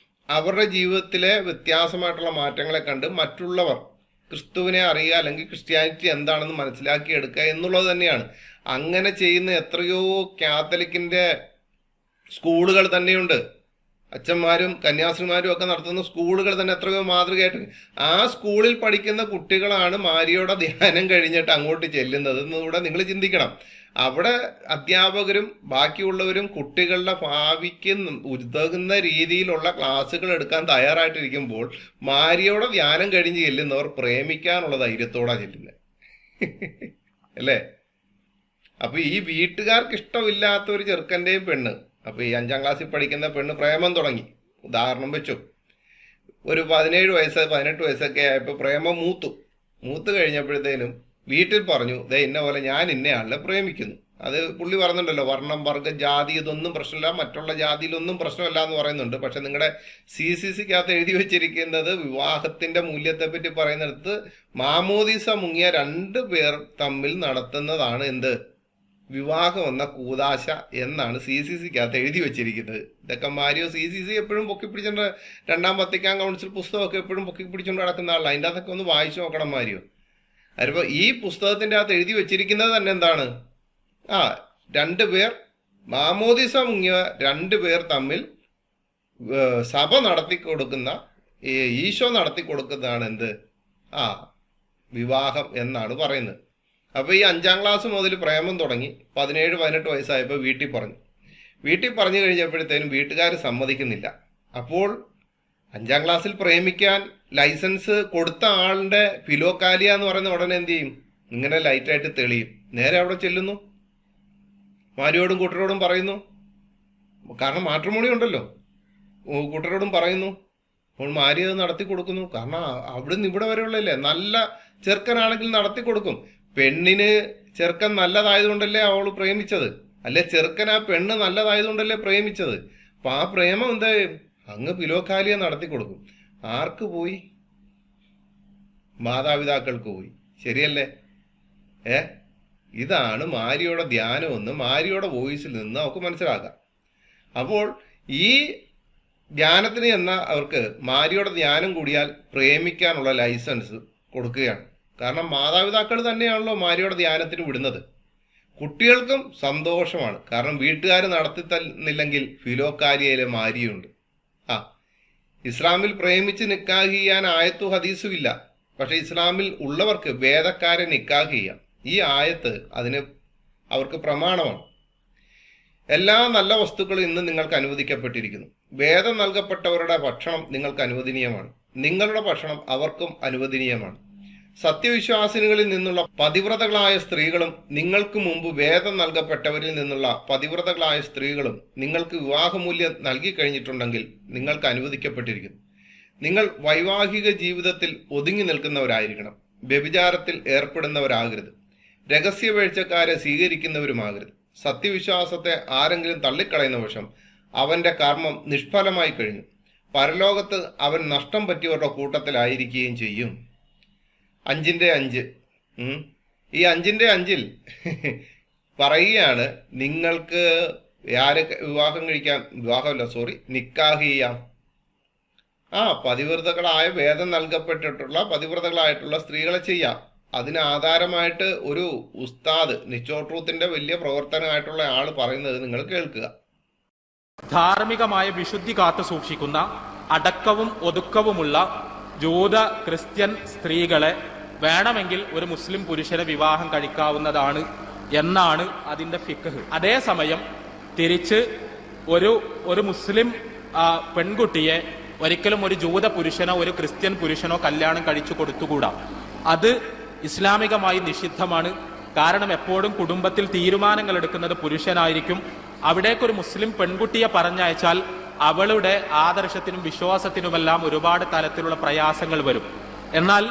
അവരുടെ ജീവിതത്തിലെ വ്യത്യാസമായിട്ടുള്ള മാറ്റങ്ങളെ കണ്ട് മറ്റുള്ളവർ ക്രിസ്തുവിനെ അറിയുക, അല്ലെങ്കിൽ ക്രിസ്ത്യാനിറ്റി എന്താണെന്ന് മനസ്സിലാക്കി എടുക്കുക എന്നുള്ളത് തന്നെയാണ്. അങ്ങനെ ചെയ്യുന്ന എത്രയോ കാത്തലിക്കിന്റെ സ്കൂളുകൾ തന്നെയുണ്ട്. അച്ഛന്മാരും കന്യാസ്ത്രീമാരും ഒക്കെ നടത്തുന്ന സ്കൂളുകൾ തന്നെ എത്രയോ മാതൃകയായിട്ട്. ആ സ്കൂളിൽ പഠിക്കുന്ന കുട്ടികളാണ് മാരിയോടെ ധ്യാനം കഴിഞ്ഞിട്ട് അങ്ങോട്ട് ചെല്ലുന്നത് എന്നൂടെ നിങ്ങൾ ചിന്തിക്കണം. അവിടെ അധ്യാപകരും ബാക്കിയുള്ളവരും കുട്ടികളുടെ ഭാവിക്ക് ഉതകുന്ന രീതിയിലുള്ള ക്ലാസ്സുകൾ എടുക്കാൻ തയ്യാറായിട്ടിരിക്കുമ്പോൾ മാരിയോടെ ധ്യാനം കഴിഞ്ഞ് ചെല്ലുന്നവർ പ്രേമിക്കാനുള്ള ധൈര്യത്തോടെ ചെല്ലുന്നത് അല്ലേ? അപ്പൊ ഈ വീട്ടുകാർക്ക് ഇഷ്ടമില്ലാത്ത ഒരു ചെറുക്കൻ്റെയും പെണ്ണ്, അപ്പൊ ഈ 5ാം ക്ലാസ്സിൽ പഠിക്കുന്ന പെണ്ണ് പ്രേമം തുടങ്ങി. ഉദാഹരണം വെച്ചു, ഒരു 17 വയസ്സ് 18 വയസ്സൊക്കെ ആയപ്പോൾ പ്രേമം മൂത്ത് കഴിഞ്ഞപ്പോഴത്തേനും വീട്ടിൽ പറഞ്ഞു, ദേ ഇന്ന പോലെ ഞാൻ ഇന്നയാളിനെ പ്രേമിക്കുന്നു. അത് പുള്ളി പറയുന്നുണ്ടല്ലോ, വർണ്ണം, വർഗം, ജാതി ഇതൊന്നും പ്രശ്നമില്ല, മറ്റുള്ള ജാതിയിലൊന്നും പ്രശ്നമില്ല എന്ന് പറയുന്നുണ്ട്. പക്ഷെ നിങ്ങളുടെ CCCക്കകത്ത് എഴുതി വെച്ചിരിക്കുന്നത് വിവാഹത്തിന്റെ മൂല്യത്തെ പറ്റി പറയുന്നിടത്ത് മാമോദീസ മുങ്ങിയ 2 പേർ തമ്മിൽ നടത്തുന്നതാണ് എന്ത്? വിവാഹം എന്ന കൂതാശ എന്നാണ് CCCക്കകത്ത് എഴുതി വെച്ചിരിക്കുന്നത്. ഇതൊക്കെ മാരിയോ CCC എപ്പോഴും പൊക്കിപ്പിടിച്ചോണ്ട്, 2ാം വത്തിക്കാൻ കൗൺസിൽ പുസ്തകമൊക്കെ എപ്പോഴും പൊക്കിപ്പിടിച്ചുകൊണ്ട് നടക്കുന്ന ആളാണ്. അതിൻ്റെ അകത്തൊക്കെ ഒന്ന് വായിച്ചു നോക്കണം മാരിയോ. അതിപ്പോൾ ഈ പുസ്തകത്തിന്റെ അകത്ത് എഴുതി വെച്ചിരിക്കുന്നത് തന്നെ എന്താണ്? 2 പേർ, മാമോദിസ മുങ്ങിയ 2 പേർ തമ്മിൽ സഭ നടത്തി കൊടുക്കുന്ന, ഈശോ നടത്തി കൊടുക്കുന്നതാണ് എന്ത്? വിവാഹം എന്നാണ് പറയുന്നത്. അപ്പൊ ഈ 5ാം ക്ലാസ് മുതൽ പ്രേമം തുടങ്ങി 17-18 വയസ്സായപ്പോൾ വീട്ടിൽ പറഞ്ഞു കഴിഞ്ഞപ്പോഴത്തേനും വീട്ടുകാർ സമ്മതിക്കുന്നില്ല. അപ്പോൾ 5ാം ക്ലാസ്സിൽ പ്രേമിക്കാൻ ലൈസൻസ് കൊടുത്ത ആളുടെ ഫിലോക്കാലിയ എന്ന് പറയുന്ന ഉടനെ എന്ത് ചെയ്യും? ഇങ്ങനെ ലൈറ്റായിട്ട് തെളിയും. നേരെ അവിടെ ചെല്ലുന്നു, മാരിയോടും കൂട്ടരോടും പറയുന്നു. കാരണം മാട്രിമോണി ഉണ്ടല്ലോ, കൂട്ടരോടും പറയുന്നു. അപ്പോൾ മാരി അത് നടത്തി കൊടുക്കുന്നു. കാരണം അവിടുന്ന് ഇവിടെ വരെയുള്ളല്ലേ, നല്ല ചെറുക്കനാണെങ്കിൽ നടത്തി കൊടുക്കും. പെണ്ണിന് ചെറുക്കൻ നല്ലതായതുകൊണ്ടല്ലേ അവൾ പ്രേമിച്ചത്, അല്ലെ ചെറുക്കൻ ആ പെണ്ണ് നല്ലതായതുകൊണ്ടല്ലേ പ്രേമിച്ചത്. അപ്പൊ ആ പ്രേമം എന്താ? അങ്ങ് ഫിലോക്കാലിയ നടത്തി കൊടുക്കും. ആർക്ക് പോയി? മാതാപിതാക്കൾക്ക് പോയി. ശരിയല്ലേ? ഇതാണ് മാരിയോടെ ധ്യാനമെന്ന് മാരിയോടെ വോയിസിൽ നിന്ന് നമുക്ക് മനസ്സിലാക്കാം. അപ്പോൾ ഈ ധ്യാനത്തിന് എന്ന അവർക്ക് മാരിയോടെ ധ്യാനം കൂടിയാൽ പ്രേമിക്കാനുള്ള ലൈസൻസ് കൊടുക്കുകയാണ്. കാരണം മാതാപിതാക്കൾ തന്നെയാണല്ലോ മാരിയുടെ ധ്യാനത്തിന് വിടുന്നത്. കുട്ടികൾക്കും സന്തോഷമാണ്. കാരണം വീട്ടുകാർ നടത്തി തന്നില്ലെങ്കിൽ ഫിലോക്കാരിയയിലെ മാരിയുണ്ട്. ഇസ്ലാമിൽ പ്രേമിച്ച് നിക്കാഹ് ചെയ്യാൻ ആയത്തു ഹദീസും ഇല്ല. പക്ഷെ ഇസ്ലാമിൽ ഉള്ളവർക്ക് വേദക്കാരെ നിക്കാഹ് ചെയ്യാം. ഈ ആയത്ത് അതിന് അവർക്ക് പ്രമാണമാണ്. എല്ലാ നല്ല വസ്തുക്കളും ഇന്ന് നിങ്ങൾക്ക് അനുവദിക്കപ്പെട്ടിരിക്കുന്നു. വേദം നൽകപ്പെട്ടവരുടെ ഭക്ഷണം നിങ്ങൾക്ക് അനുവദനീയമാണ്. നിങ്ങളുടെ ഭക്ഷണം അവർക്കും അനുവദനീയമാണ്. സത്യവിശ്വാസിനികളിൽ നിന്നുള്ള പതിവ്രതകളായ സ്ത്രീകളും നിങ്ങൾക്ക് മുമ്പ് വേദം നൽകപ്പെട്ടവരിൽ നിന്നുള്ള പതിവ്രതകളായ സ്ത്രീകളും നിങ്ങൾക്ക് വിവാഹമൂല്യം നൽകി കഴിഞ്ഞിട്ടുണ്ടെങ്കിൽ നിങ്ങൾക്ക് അനുവദിക്കപ്പെട്ടിരിക്കുന്നു. നിങ്ങൾ വൈവാഹിക ജീവിതത്തിൽ ഒതുങ്ങി നിൽക്കുന്നവരായിരിക്കണം. വ്യഭിചാരത്തിൽ ഏർപ്പെടുന്നവരാകരുത്. രഹസ്യവേഴ്ചക്കാരെ സ്വീകരിക്കുന്നവരുമാകരുത്. സത്യവിശ്വാസത്തെ ആരെങ്കിലും തള്ളിക്കളയുന്ന പക്ഷം അവന്റെ കർമ്മം നിഷ്ഫലമായി കഴിഞ്ഞു. പരലോകത്ത് അവൻ നഷ്ടം പറ്റിയവരുടെ കൂട്ടത്തിലായിരിക്കുകയും ചെയ്യും. 5:5. ഈ 5:5 പറയുകയാണ്, നിങ്ങൾക്ക് ആരെ വിവാഹം കഴിക്കാം, നിക്കാഹ് ചെയ്യാം. പതിവ്രതകളായ വേദം നൽകപ്പെട്ടിട്ടുള്ള പതിവ്രതകളായിട്ടുള്ള സ്ത്രീകളെ ചെയ്യാം. അതിന് ആധാരമായിട്ട് ഒരു ഉസ്താദ്, നിച്ചോ ട്രൂത്തിന്റെ വലിയ പ്രവർത്തനമായിട്ടുള്ള ആള് പറയുന്നത് നിങ്ങൾ കേൾക്കുക. ധാർമ്മികമായ വിശുദ്ധി കാത്തു സൂക്ഷിക്കുന്ന അടക്കവും ഒതുക്കവുമുള്ള ജൂത ക്രിസ്ത്യൻ സ്ത്രീകളെ വേണമെങ്കിൽ ഒരു മുസ്ലിം പുരുഷനെ വിവാഹം കഴിക്കാവുന്നതാണ് എന്നാണ് അതിന്റെ ഫിഖ്. അതേസമയം തിരിച്ച് ഒരു മുസ്ലിം പെൺകുട്ടിയെ ഒരിക്കലും ഒരു ജൂത പുരുഷനോ ഒരു ക്രിസ്ത്യൻ പുരുഷനോ കല്യാണം കഴിച്ചു കൊടുത്തുകൂടാ. അത് ഇസ്ലാമികമായി നിഷിദ്ധമാണ്. കാരണം എപ്പോഴും കുടുംബത്തിൽ തീരുമാനങ്ങൾ എടുക്കുന്നത് പുരുഷനായിരിക്കും. അവിടേക്കൊരു മുസ്ലിം പെൺകുട്ടിയെ പറഞ്ഞയച്ചാൽ അവളുടെ ആദർശത്തിനും വിശ്വാസത്തിനുമെല്ലാം ഒരുപാട് തരത്തിലുള്ള പ്രയാസങ്ങൾ വരും. എന്നാൽ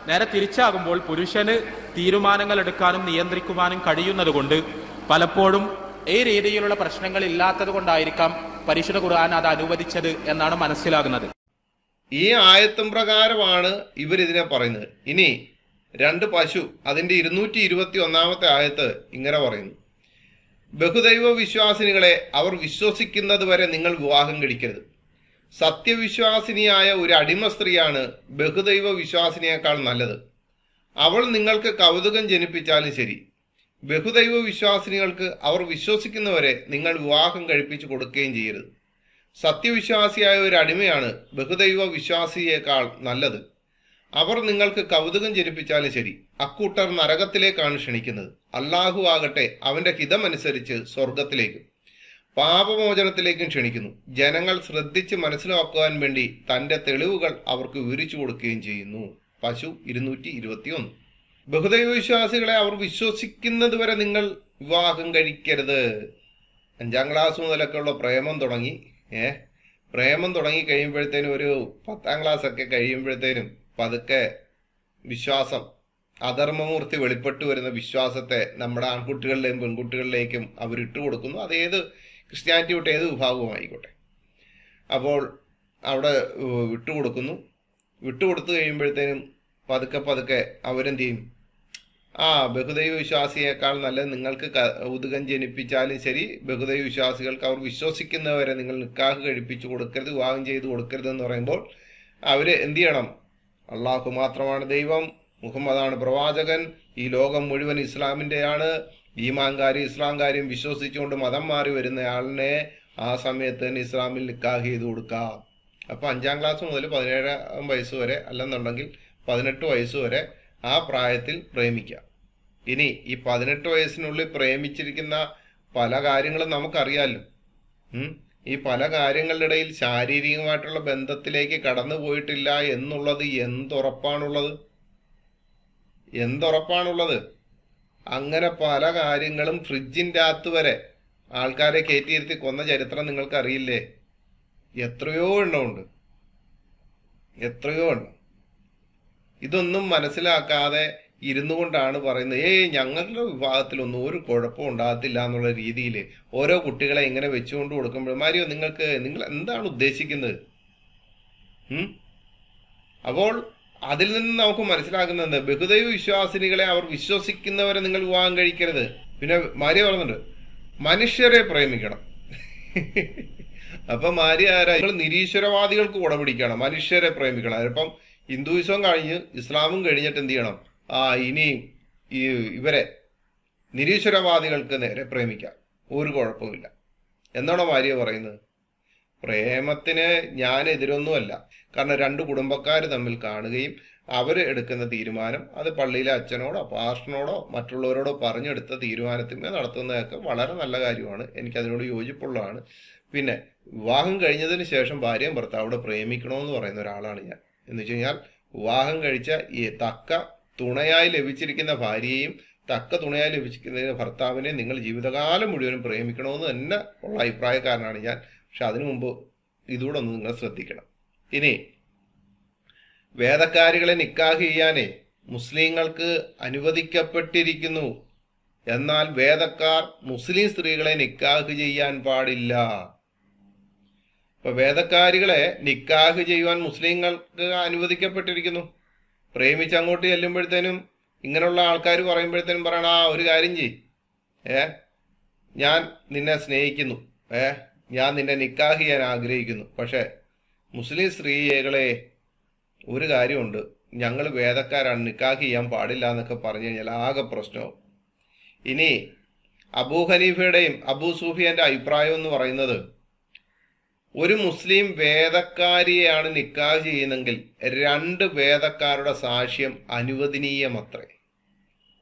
നേരെ തിരിച്ചാകുമ്പോൾ പുരുഷന് തീരുമാനങ്ങൾ എടുക്കാനും നിയന്ത്രിക്കുവാനും കഴിയുന്നത് കൊണ്ട് പലപ്പോഴും ഈ രീതിയിലുള്ള പ്രശ്നങ്ങൾ ഇല്ലാത്തത് കൊണ്ടായിരിക്കാം പരിശുദ്ധ ഖുർആൻ അത് അനുവദിച്ചത് എന്നാണ് മനസ്സിലാകുന്നത്. ഈ ആയത്തും പ്രകാരമാണ് ഇവരിതിനെ പറയുന്നത്. ഇനി 2 പശു അതിന്റെ 221 ആയത്ത് ഇങ്ങനെ പറയുന്നു: ബഹുദൈവ വിശ്വാസിനികളെ അവർ വിശ്വസിക്കുന്നത് വരെ നിങ്ങൾ വിവാഹം കഴിക്കരുത്. സത്യവിശ്വാസിനിയായ ഒരു അടിമ സ്ത്രീയാണ് ബഹുദൈവ വിശ്വാസിനിയേക്കാൾ നല്ലത്. അവൾ നിങ്ങൾക്ക് കൗതുകം ജനിപ്പിച്ചാലും ശരി. ബഹുദൈവ വിശ്വാസിനികൾക്ക് അവർ വിശ്വസിക്കുന്നവരെ നിങ്ങൾ വിവാഹം കഴിപ്പിച്ചു കൊടുക്കുകയും ചെയ്യരുത്. സത്യവിശ്വാസിയായ ഒരു അടിമയാണ് ബഹുദൈവ വിശ്വാസിയേക്കാൾ നല്ലത്. അവർ നിങ്ങൾക്ക് കൗതുകം ജനിപ്പിച്ചാലും ശരി. അക്കൂട്ടർ നരകത്തിലേക്കാണ് ക്ഷണിക്കുന്നത്. അല്ലാഹു ആകട്ടെ അവന്റെ ഹിതമനുസരിച്ച് സ്വർഗത്തിലേക്കും പാപമോചനത്തിലേക്കും ക്ഷണിക്കുന്നു. ജനങ്ങൾ ശ്രദ്ധിച്ച് മനസ്സിലാക്കുവാൻ വേണ്ടി തന്റെ തെളിവുകൾ അവർക്ക് വിവരിച്ചു കൊടുക്കുകയും ചെയ്യുന്നു. പശു 221. ബഹുദൈവ വിശ്വാസികളെ അവർ വിശ്വസിക്കുന്നത് വരെ നിങ്ങൾ വിവാഹം കഴിക്കരുത്. 5ാം ക്ലാസ് മുതലൊക്കെ ഉള്ള പ്രേമം തുടങ്ങി കഴിയുമ്പോഴത്തേനും ഒരു 10ാം ക്ലാസ് ഒക്കെ കഴിയുമ്പോഴത്തേനും പതുക്കെ വിശ്വാസം, അധർമ്മമൂർത്തി വെളിപ്പെട്ടു വരുന്ന വിശ്വാസത്തെ നമ്മുടെ ആൺകുട്ടികളിലേക്കും പെൺകുട്ടികളിലേക്കും അവരിട്ട് കൊടുക്കുന്നു. അതേത് ക്രിസ്ത്യാനിറ്റി വിട്ട് ഏത് വിഭാഗവുമായിക്കോട്ടെ. അപ്പോൾ അവിടെ വിട്ടുകൊടുത്തു കഴിയുമ്പോഴത്തേനും പതുക്കെ അവരെന്ത് ചെയ്യും? ബഹുദൈവ വിശ്വാസിയേക്കാൾ നല്ലത് നിങ്ങൾക്ക് കൗതുകം ജനിപ്പിച്ചാലും ശരി, ബഹുദൈവ വിശ്വാസികൾക്ക് അവർ വിശ്വസിക്കുന്നവരെ നിങ്ങൾ നിക്കാഹ് കഴിപ്പിച്ചു കൊടുക്കരുത്, വിവാഹം ചെയ്ത് കൊടുക്കരുത് എന്ന് പറയുമ്പോൾ അവര് എന്ത് ചെയ്യണം? അള്ളാഹു മാത്രമാണ് ദൈവം, മുഹമ്മദാണ് പ്രവാചകൻ, ഈ ലോകം മുഴുവൻ ഇസ്ലാമിൻ്റെയാണ്, ഈമാൻകാരും ഇസ്ലാംകാരും വിശ്വസിച്ചുകൊണ്ട് മതം മാറി വരുന്നയാളിനെ ആ സമയത്ത് തന്നെ ഇസ്ലാമിൽ നിക്കാഹ് ചെയ്ത് കൊടുക്കാം. അപ്പോൾ 5ാം ക്ലാസ് മുതൽ 17 വയസ്സ് വരെ, അല്ലെന്നുണ്ടെങ്കിൽ 18 വയസ്സ് വരെ ആ പ്രായത്തിൽ പ്രേമിക്കാം. ഇനി ഈ 18 വയസ്സിനുള്ളിൽ പ്രേമിച്ചിരിക്കുന്ന പല കാര്യങ്ങളും നമുക്കറിയാമല്ലോ. ഈ പല കാര്യങ്ങളുടെ ഇടയിൽ ശാരീരികമായിട്ടുള്ള ബന്ധത്തിലേക്ക് കടന്നു പോയിട്ടില്ല എന്നുള്ളത് എന്തുറപ്പാണുള്ളത്? അങ്ങനെ പല കാര്യങ്ങളും ഫ്രിഡ്ജിൻ്റെ അകത്ത് വരെ ആൾക്കാരെ കയറ്റിയിരുത്തി കൊന്ന ചരിത്രം നിങ്ങൾക്കറിയില്ലേ? എത്രയോ എണ്ണമുണ്ട്. ഇതൊന്നും മനസ്സിലാക്കാതെ ഇരുന്നു കൊണ്ടാണ് പറയുന്നത്, ഞങ്ങളുടെ വിഭാഗത്തിലൊന്നും ഒരു കുഴപ്പം ഉണ്ടാകത്തില്ല എന്നുള്ള രീതിയിൽ ഓരോ കുട്ടികളെ ഇങ്ങനെ വെച്ചുകൊണ്ട് കൊടുക്കുമ്പോൾ, മാരിയോ നിങ്ങൾ എന്താണ് ഉദ്ദേശിക്കുന്നത്? അപ്പോൾ അതിൽ നിന്ന് നമുക്ക് മനസ്സിലാക്കുന്നത്, ബഹുദൈവ വിശ്വാസിനികളെ അവർ വിശ്വസിക്കുന്നവരെ നിങ്ങൾ വിവാഹം കഴിക്കരുത്. പിന്നെ മാരിയ പറഞ്ഞിട്ടുണ്ട്, മനുഷ്യരെ പ്രേമിക്കണം. അപ്പൊ മാരിയ ആരാ? നിങ്ങൾ നിരീശ്വരവാദികൾക്ക് കൂടെ പിടിക്കണം, മനുഷ്യരെ പ്രേമിക്കണം. അപ്പം ഹിന്ദുയിസവും കഴിഞ്ഞ് ഇസ്ലാമും കഴിഞ്ഞിട്ട് എന്ത് ചെയ്യണം? ഇനി ഇവരെ നിരീശ്വരവാദികൾക്ക് നേരെ പ്രേമിക്കാം, ഒരു കുഴപ്പമില്ല എന്നാണോ ഭാര്യ പറയുന്നത്? പ്രേമത്തിന് ഞാൻ എതിരൊന്നുമല്ല. കാരണം രണ്ട് കുടുംബക്കാർ തമ്മിൽ കാണുകയും അവർ എടുക്കുന്ന തീരുമാനം അത് പള്ളിയിലെ അച്ഛനോടോ പാസ്റ്ററിനോടോ മറ്റുള്ളവരോടോ പറഞ്ഞെടുത്ത തീരുമാനത്തിന്മേൽ നടത്തുന്നതൊക്കെ വളരെ നല്ല കാര്യമാണ്. എനിക്കതിനോട് യോജിപ്പുള്ളതാണ്. പിന്നെ വിവാഹം കഴിഞ്ഞതിന് ശേഷം ഭാര്യയും ഭർത്താവോട് പ്രേമിക്കണമെന്ന് പറയുന്ന ഒരാളാണ് ഞാൻ. എന്ന് വെച്ച് കഴിഞ്ഞാൽ വിവാഹം കഴിച്ച ഈ തക്ക തുണയായി ലഭിച്ചിരിക്കുന്ന ഭാര്യയെയും തക്ക തുണയായി ലഭിച്ചിരിക്കുന്ന ഭർത്താവിനെ നിങ്ങൾ ജീവിതകാലം മുഴുവനും പ്രേമിക്കണമെന്ന് തന്നെ ഉള്ള അഭിപ്രായക്കാരനാണ് ഞാൻ. പക്ഷെ അതിനു മുമ്പ് ഇതുകൂടെ ഒന്ന് നിങ്ങൾ ശ്രദ്ധിക്കണം. ഇനി വേദക്കാരികളെ നിക്കാഹ് ചെയ്യാനേ മുസ്ലിങ്ങൾക്ക് അനുവദിക്കപ്പെട്ടിരിക്കുന്നു. എന്നാൽ വേദക്കാർ മുസ്ലിം സ്ത്രീകളെ നിക്കാഹ് ചെയ്യാൻ പാടില്ല. ഇപ്പൊ വേദക്കാരികളെ നിക്കാഹ് ചെയ്യുവാൻ മുസ്ലിങ്ങൾക്ക് അനുവദിക്കപ്പെട്ടിരിക്കുന്നു. പ്രേമിച്ച് അങ്ങോട്ട് ചെല്ലുമ്പോഴത്തേനും ഇങ്ങനെയുള്ള ആൾക്കാർ പറയുമ്പോഴത്തേനും പറയണ ഒരു കാര്യം ചെയ്, ഞാൻ നിന്നെ സ്നേഹിക്കുന്നു, ഞാൻ നിന്നെ നിക്കാഹ് ചെയ്യാൻ ആഗ്രഹിക്കുന്നു. പക്ഷെ മുസ്ലിം സ്ത്രീകളെ ഒരു കാര്യമുണ്ട്, ഞങ്ങൾ വേദക്കാരാണ്, നിക്കാഹ് ചെയ്യാൻ പാടില്ല എന്നൊക്കെ പറഞ്ഞു കഴിഞ്ഞാൽ ആകെ പ്രശ്നവും. ഇനി അബൂ ഹനീഫയുടെയും അബൂ സൂഫിയാന്റെ അഭിപ്രായം എന്ന് പറയുന്നത് ഒരു മുസ്ലിം വേദക്കാരിയെയാണ് നിക്കാഹ് ചെയ്യുന്നെങ്കിൽ 2 വേദക്കാരുടെ സാക്ഷ്യം അനുവദനീയമത്രേ.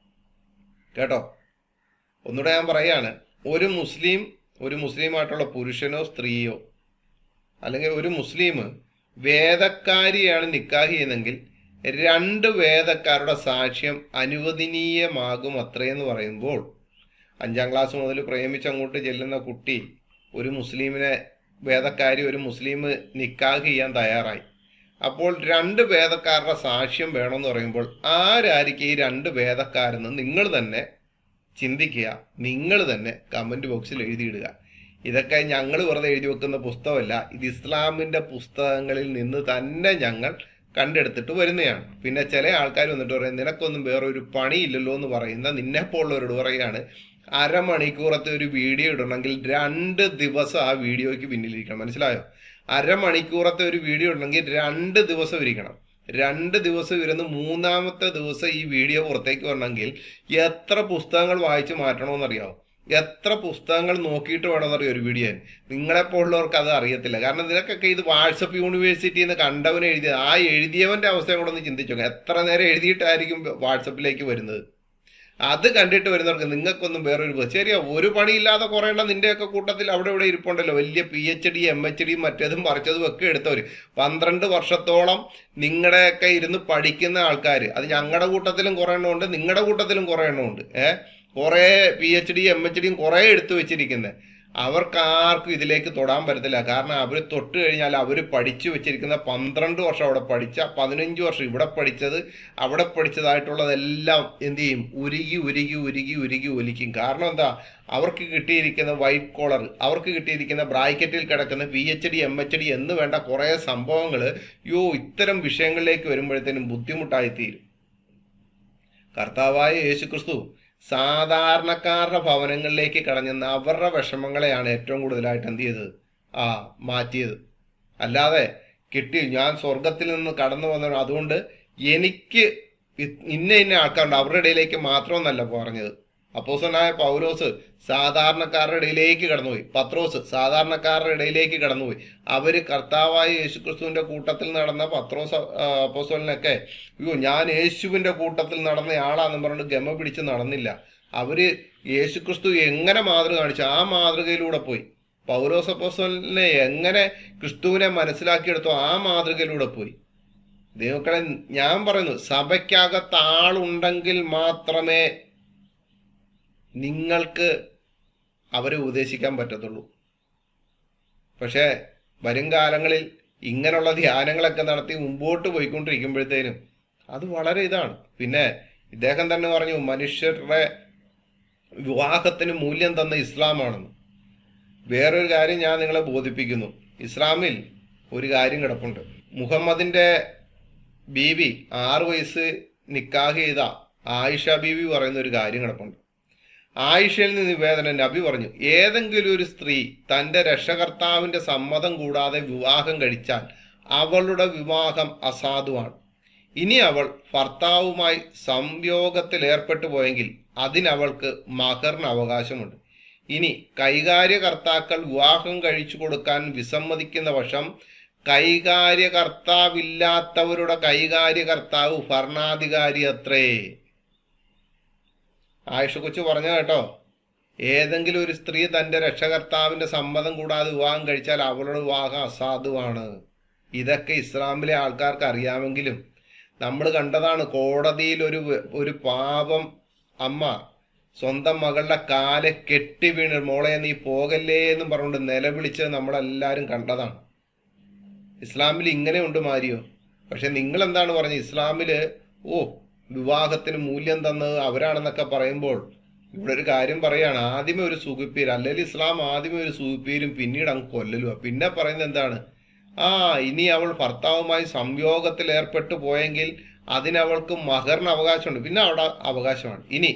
കേട്ടോ, ഒന്നുകൂടെ ഞാൻ പറയാണ്, ഒരു മുസ്ലിമായിട്ടുള്ള പുരുഷനോ സ്ത്രീയോ അല്ലെങ്കിൽ ഒരു മുസ്ലിം വേദക്കാരിയാണ് നിക്കാഹ് ചെയ്യുന്നെങ്കിൽ 2 വേദക്കാരുടെ സാക്ഷ്യം അനുവദനീയമാകും അത്രയെന്ന് പറയുമ്പോൾ 5ാം ക്ലാസ് മുതൽ പ്രേമിച്ചങ്ങോട്ട് ചെല്ലുന്ന കുട്ടി ഒരു മുസ്ലിമിനെ വേദക്കാരി ഒരു മുസ്ലിം നിക്കാഹ് ചെയ്യാൻ തയ്യാറായി. അപ്പോൾ 2 വേദക്കാരുടെ സാക്ഷ്യം വേണമെന്ന് പറയുമ്പോൾ ആരായിരിക്കും ഈ 2 വേദക്കാരെന്ന് നിങ്ങൾ തന്നെ ചിന്തിക്കുക, നിങ്ങൾ തന്നെ കമന്റ് ബോക്സിൽ എഴുതിയിടുക. ഇതൊക്കെ ഞങ്ങൾ വെറുതെ എഴുതി വെക്കുന്ന പുസ്തകമല്ല, ഇത് ഇസ്ലാമിന്റെ പുസ്തകങ്ങളിൽ നിന്ന് തന്നെ ഞങ്ങൾ കണ്ടെടുത്തിട്ട് വരുന്നതാണ്. പിന്നെ ചില ആൾക്കാർ വന്നിട്ട് പറയും നിനക്കൊന്നും വേറൊരു പണിയില്ലല്ലോ എന്ന് പറയുന്ന നിന്നെപ്പോലുള്ളവരോട് പറയുകയാണ്, അരമണിക്കൂറത്തെ ഒരു വീഡിയോ ഇടണമെങ്കിൽ 2 ദിവസം ആ വീഡിയോയ്ക്ക് പിന്നിലിരിക്കണം. മനസ്സിലായോ? അരമണിക്കൂറത്തെ ഒരു വീഡിയോ ഇടണമെങ്കിൽ 2 ദിവസം ഇരിക്കണം. 2 ദിവസം ഇരുന്ന് 3ാമത്തെ ദിവസം ഈ വീഡിയോ പുറത്തേക്ക് വരണമെങ്കിൽ എത്ര പുസ്തകങ്ങൾ വായിച്ച് മാറ്റണമെന്നറിയാമോ? എത്ര പുസ്തകങ്ങൾ നോക്കിയിട്ട് വേണമെന്നറിയോ ഒരു വീഡിയോ? നിങ്ങളെപ്പോലുള്ളവർക്ക് അത് അറിയത്തില്ല. കാരണം ഇതിനൊക്കെ ഇത് വാട്സപ്പ് യൂണിവേഴ്സിറ്റിയിൽ നിന്ന് കണ്ടവൻ എഴുതിയത്, ആ എഴുതിയവന്റെ അവസ്ഥയും കൂടെ ഒന്ന് ചിന്തിച്ചോ. എത്ര നേരം എഴുതിയിട്ടായിരിക്കും വാട്സപ്പിലേക്ക് വരുന്നത്? അത് കണ്ടിട്ട് വരുന്നവർക്ക് നിങ്ങൾക്കൊന്നും വേറൊരു ശരിയാ, ഒരു പണിയില്ലാതെ കുറേണ്ട നിന്റെയൊക്കെ കൂട്ടത്തിൽ അവിടെ ഇവിടെ ഇരിപ്പുണ്ടല്ലോ, വലിയ PhD MHD മറ്റേതും മറിച്ചതും ഒക്കെ എടുത്തവർ 12 വർഷത്തോളം നിങ്ങളുടെയൊക്കെ ഇരുന്ന് പഠിക്കുന്ന ആൾക്കാർ. അത് ഞങ്ങളുടെ കൂട്ടത്തിലും കുറേ എണ്ണമുണ്ട്, നിങ്ങളുടെ കൂട്ടത്തിലും കുറേ എണ്ണമുണ്ട്. കുറേ PhD MHD കുറേ എടുത്തു വെച്ചിരിക്കുന്നത്. അവർക്കാർക്കും ഇതിലേക്ക് തൊടാൻ പറ്റത്തില്ല. കാരണം അവർ തൊട്ട് കഴിഞ്ഞാൽ അവർ പഠിച്ചു വെച്ചിരിക്കുന്ന 12 വർഷം അവിടെ പഠിച്ച 15 വർഷം ഇവിടെ പഠിച്ചത് അവിടെ പഠിച്ചതായിട്ടുള്ളതെല്ലാം എന്ത് ചെയ്യും? ഉരുകി ഒലിക്കും. കാരണം എന്താ? അവർക്ക് കിട്ടിയിരിക്കുന്ന വൈറ്റ് കോളർ, അവർക്ക് കിട്ടിയിരിക്കുന്ന ബ്രാക്കറ്റിൽ കിടക്കുന്ന PhD MHD എന്ന് വേണ്ട കുറേ സംഭവങ്ങൾ ഇത്തരം വിഷയങ്ങളിലേക്ക് വരുമ്പോഴത്തേനും ബുദ്ധിമുട്ടായിത്തീരും. കർത്താവായ യേശുക്രിസ്തു സാധാരണക്കാരുടെ ഭവനങ്ങളിലേക്ക് കടഞ്ഞെന്ന് അവരുടെ വിഷമങ്ങളെയാണ് ഏറ്റവും കൂടുതലായിട്ട് എന്ത് ചെയ്തത്? മാറ്റിയത്. അല്ലാതെ ഞാൻ സ്വർഗത്തിൽ നിന്ന് കടന്നു വന്ന അതുകൊണ്ട് എനിക്ക് ഇന്ന ആൾക്കാരുണ്ട് അവരുടെ ഇടയിലേക്ക് മാത്രമെന്നല്ല പറഞ്ഞത്. അപ്പോസ്തലനായ പൗലോസ് സാധാരണക്കാരുടെ ഇടയിലേക്ക് കടന്നുപോയി. പത്രോസ് സാധാരണക്കാരുടെ ഇടയിലേക്ക് കടന്നുപോയി. അവര് കർത്താവായ യേശുക്രിസ്തുവിന്റെ കൂട്ടത്തിൽ നടന്ന അപ്പോസ്തലനൊക്കെ ഞാൻ യേശുവിന്റെ കൂട്ടത്തിൽ നടന്ന ആളാന്ന് പറഞ്ഞിട്ട് ഗമ പിടിച്ച് നടന്നില്ല. അവര് യേശുക്രിസ്തു എങ്ങനെ മാതൃക കാണിച്ചു ആ മാതൃകയിലൂടെ പോയി. പൗലോസ് അപ്പോസ്തലനെ എങ്ങനെ ക്രിസ്തുവിനെ മനസ്സിലാക്കിയെടുത്തോ ആ മാതൃകയിലൂടെ പോയി. ദൈവമക്കളെ, ഞാൻ പറയുന്നു, സഭയ്ക്കകത്ത് ആളുണ്ടെങ്കിൽ മാത്രമേ നിങ്ങൾക്ക് അവരെ ഉപദേശിക്കാൻ പറ്റത്തുള്ളൂ. പക്ഷേ വരും കാലങ്ങളിൽ ഇങ്ങനെയുള്ള ധ്യാനങ്ങളൊക്കെ നടത്തി മുമ്പോട്ട് പോയിക്കൊണ്ടിരിക്കുമ്പോഴത്തേനും അത് വളരെ ഇതാണ്. പിന്നെ ഇദ്ദേഹം തന്നെ പറഞ്ഞു മനുഷ്യരുടെ വിവാഹത്തിന് മൂല്യം തന്ന ഇസ്ലാമാണെന്ന്. വേറൊരു കാര്യം ഞാൻ നിങ്ങളെ ബോധിപ്പിക്കുന്നു. ഇസ്ലാമിൽ ഒരു കാര്യം കിടപ്പുണ്ട്. മുഹമ്മദിന്റെ ബീവി 6 വയസ്സ് നിക്കാഹ് ചെയ്ത ആയിഷ ബീവി പറയുന്ന ഒരു കാര്യം കിടപ്പുണ്ട്. ആയിഷയിൽ നിന്ന് നിവേദനം നബി പറഞ്ഞു, ഏതെങ്കിലും ഒരു സ്ത്രീ തന്റെ രക്ഷകർത്താവിന്റെ സമ്മതം കൂടാതെ വിവാഹം കഴിച്ചാൽ അവളുടെ വിവാഹം അസാധുവാണ്. ഇനി അവൾ ഭർത്താവുമായി സംയോഗത്തിൽ ഏർപ്പെട്ടു പോയെങ്കിൽ അതിനവൾക്ക് മഹറിന് അവകാശമുണ്ട്. ഇനി കൈകാര്യകർത്താക്കൾ വിവാഹം കഴിച്ചു കൊടുക്കാൻ വിസമ്മതിക്കുന്ന പക്ഷം കൈകാര്യകർത്താവില്ലാത്തവരുടെ കൈകാര്യകർത്താവ് ഭരണാധികാരി അത്രേ. ആയിഷ കൊച്ചു പറഞ്ഞ കേട്ടോ, ഏതെങ്കിലും ഒരു സ്ത്രീ തന്റെ രക്ഷകർത്താവിന്റെ സമ്മതം കൂടാതെ വിവാഹം കഴിച്ചാൽ അവളുടെ വിവാഹം അസാധുവാണ്. ഇതൊക്കെ ഇസ്ലാമിലെ ആൾക്കാർക്ക് അറിയാമെങ്കിലും നമ്മൾ കണ്ടതാണ്. കോടതിയിൽ ഒരു പാപം അമ്മ സ്വന്തം മകളുടെ കാലെ കെട്ടി വീണ് മോളെ നീ പോകല്ലേ എന്നും പറഞ്ഞുകൊണ്ട് നിലവിളിച്ചത് നമ്മളെല്ലാവരും കണ്ടതാണ്. ഇസ്ലാമിൽ ഇങ്ങനെ ഉണ്ട് മാരിയോ? പക്ഷെ നിങ്ങൾ എന്താണ് പറഞ്ഞത്? ഇസ്ലാമില് വിവാഹത്തിന് മൂല്യം തന്നത് അവരാണെന്നൊക്കെ പറയുമ്പോൾ ഇവിടെ ഒരു കാര്യം പറയാണ്, ആദ്യമേ ഒരു സുഖപ്പേര്, അല്ലെങ്കിൽ ഇസ്ലാം ആദ്യമേ ഒരു സുഖപ്പേരും പിന്നീട് അങ്ങ് കൊല്ലലുക. പിന്നെ പറയുന്നത് എന്താണ്? ഇനി അവൾ ഭർത്താവുമായി സംയോഗത്തിൽ ഏർപ്പെട്ടു പോയെങ്കിൽ അതിനവൾക്ക് മഹറിന് അവകാശമുണ്ട്. പിന്നെ അവിടെ അവകാശമാണ്. ഇനി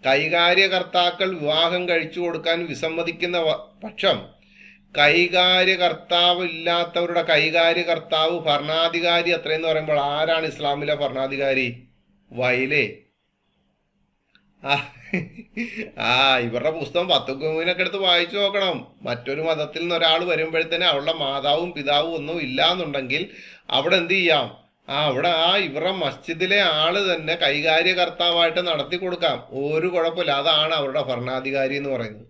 കൈകാര്യകർത്താക്കൾ വിവാഹം കഴിച്ചു കൊടുക്കാൻ വിസമ്മതിക്കുന്ന പക്ഷം കൈകാര്യകർത്താവ് ഇല്ലാത്തവരുടെ കൈകാര്യകർത്താവ് ഭരണാധികാരി അത്രയെന്ന് പറയുമ്പോൾ ആരാണ് ഇസ്ലാമിലെ ഭരണാധികാരി? വയലേ. ഇവരുടെ പുസ്തകം പത്തുക്കുമിനൊക്കെ എടുത്ത് വായിച്ചു നോക്കണം. മറ്റൊരു മതത്തിൽ നിന്ന് ഒരാൾ വരുമ്പോഴത്തേന് അവളുടെ മാതാവും പിതാവും ഒന്നും ഇല്ലാന്നുണ്ടെങ്കിൽ അവിടെ എന്ത് ചെയ്യാം? അവിടെ ഇവരുടെ മസ്ജിദിലെ ആള് തന്നെ കൈകാര്യകർത്താവായിട്ട് നടത്തി കൊടുക്കാം. ഒരു കുഴപ്പമില്ല. അതാണ് അവരുടെ ഭരണാധികാരി എന്ന് പറയുന്നത്.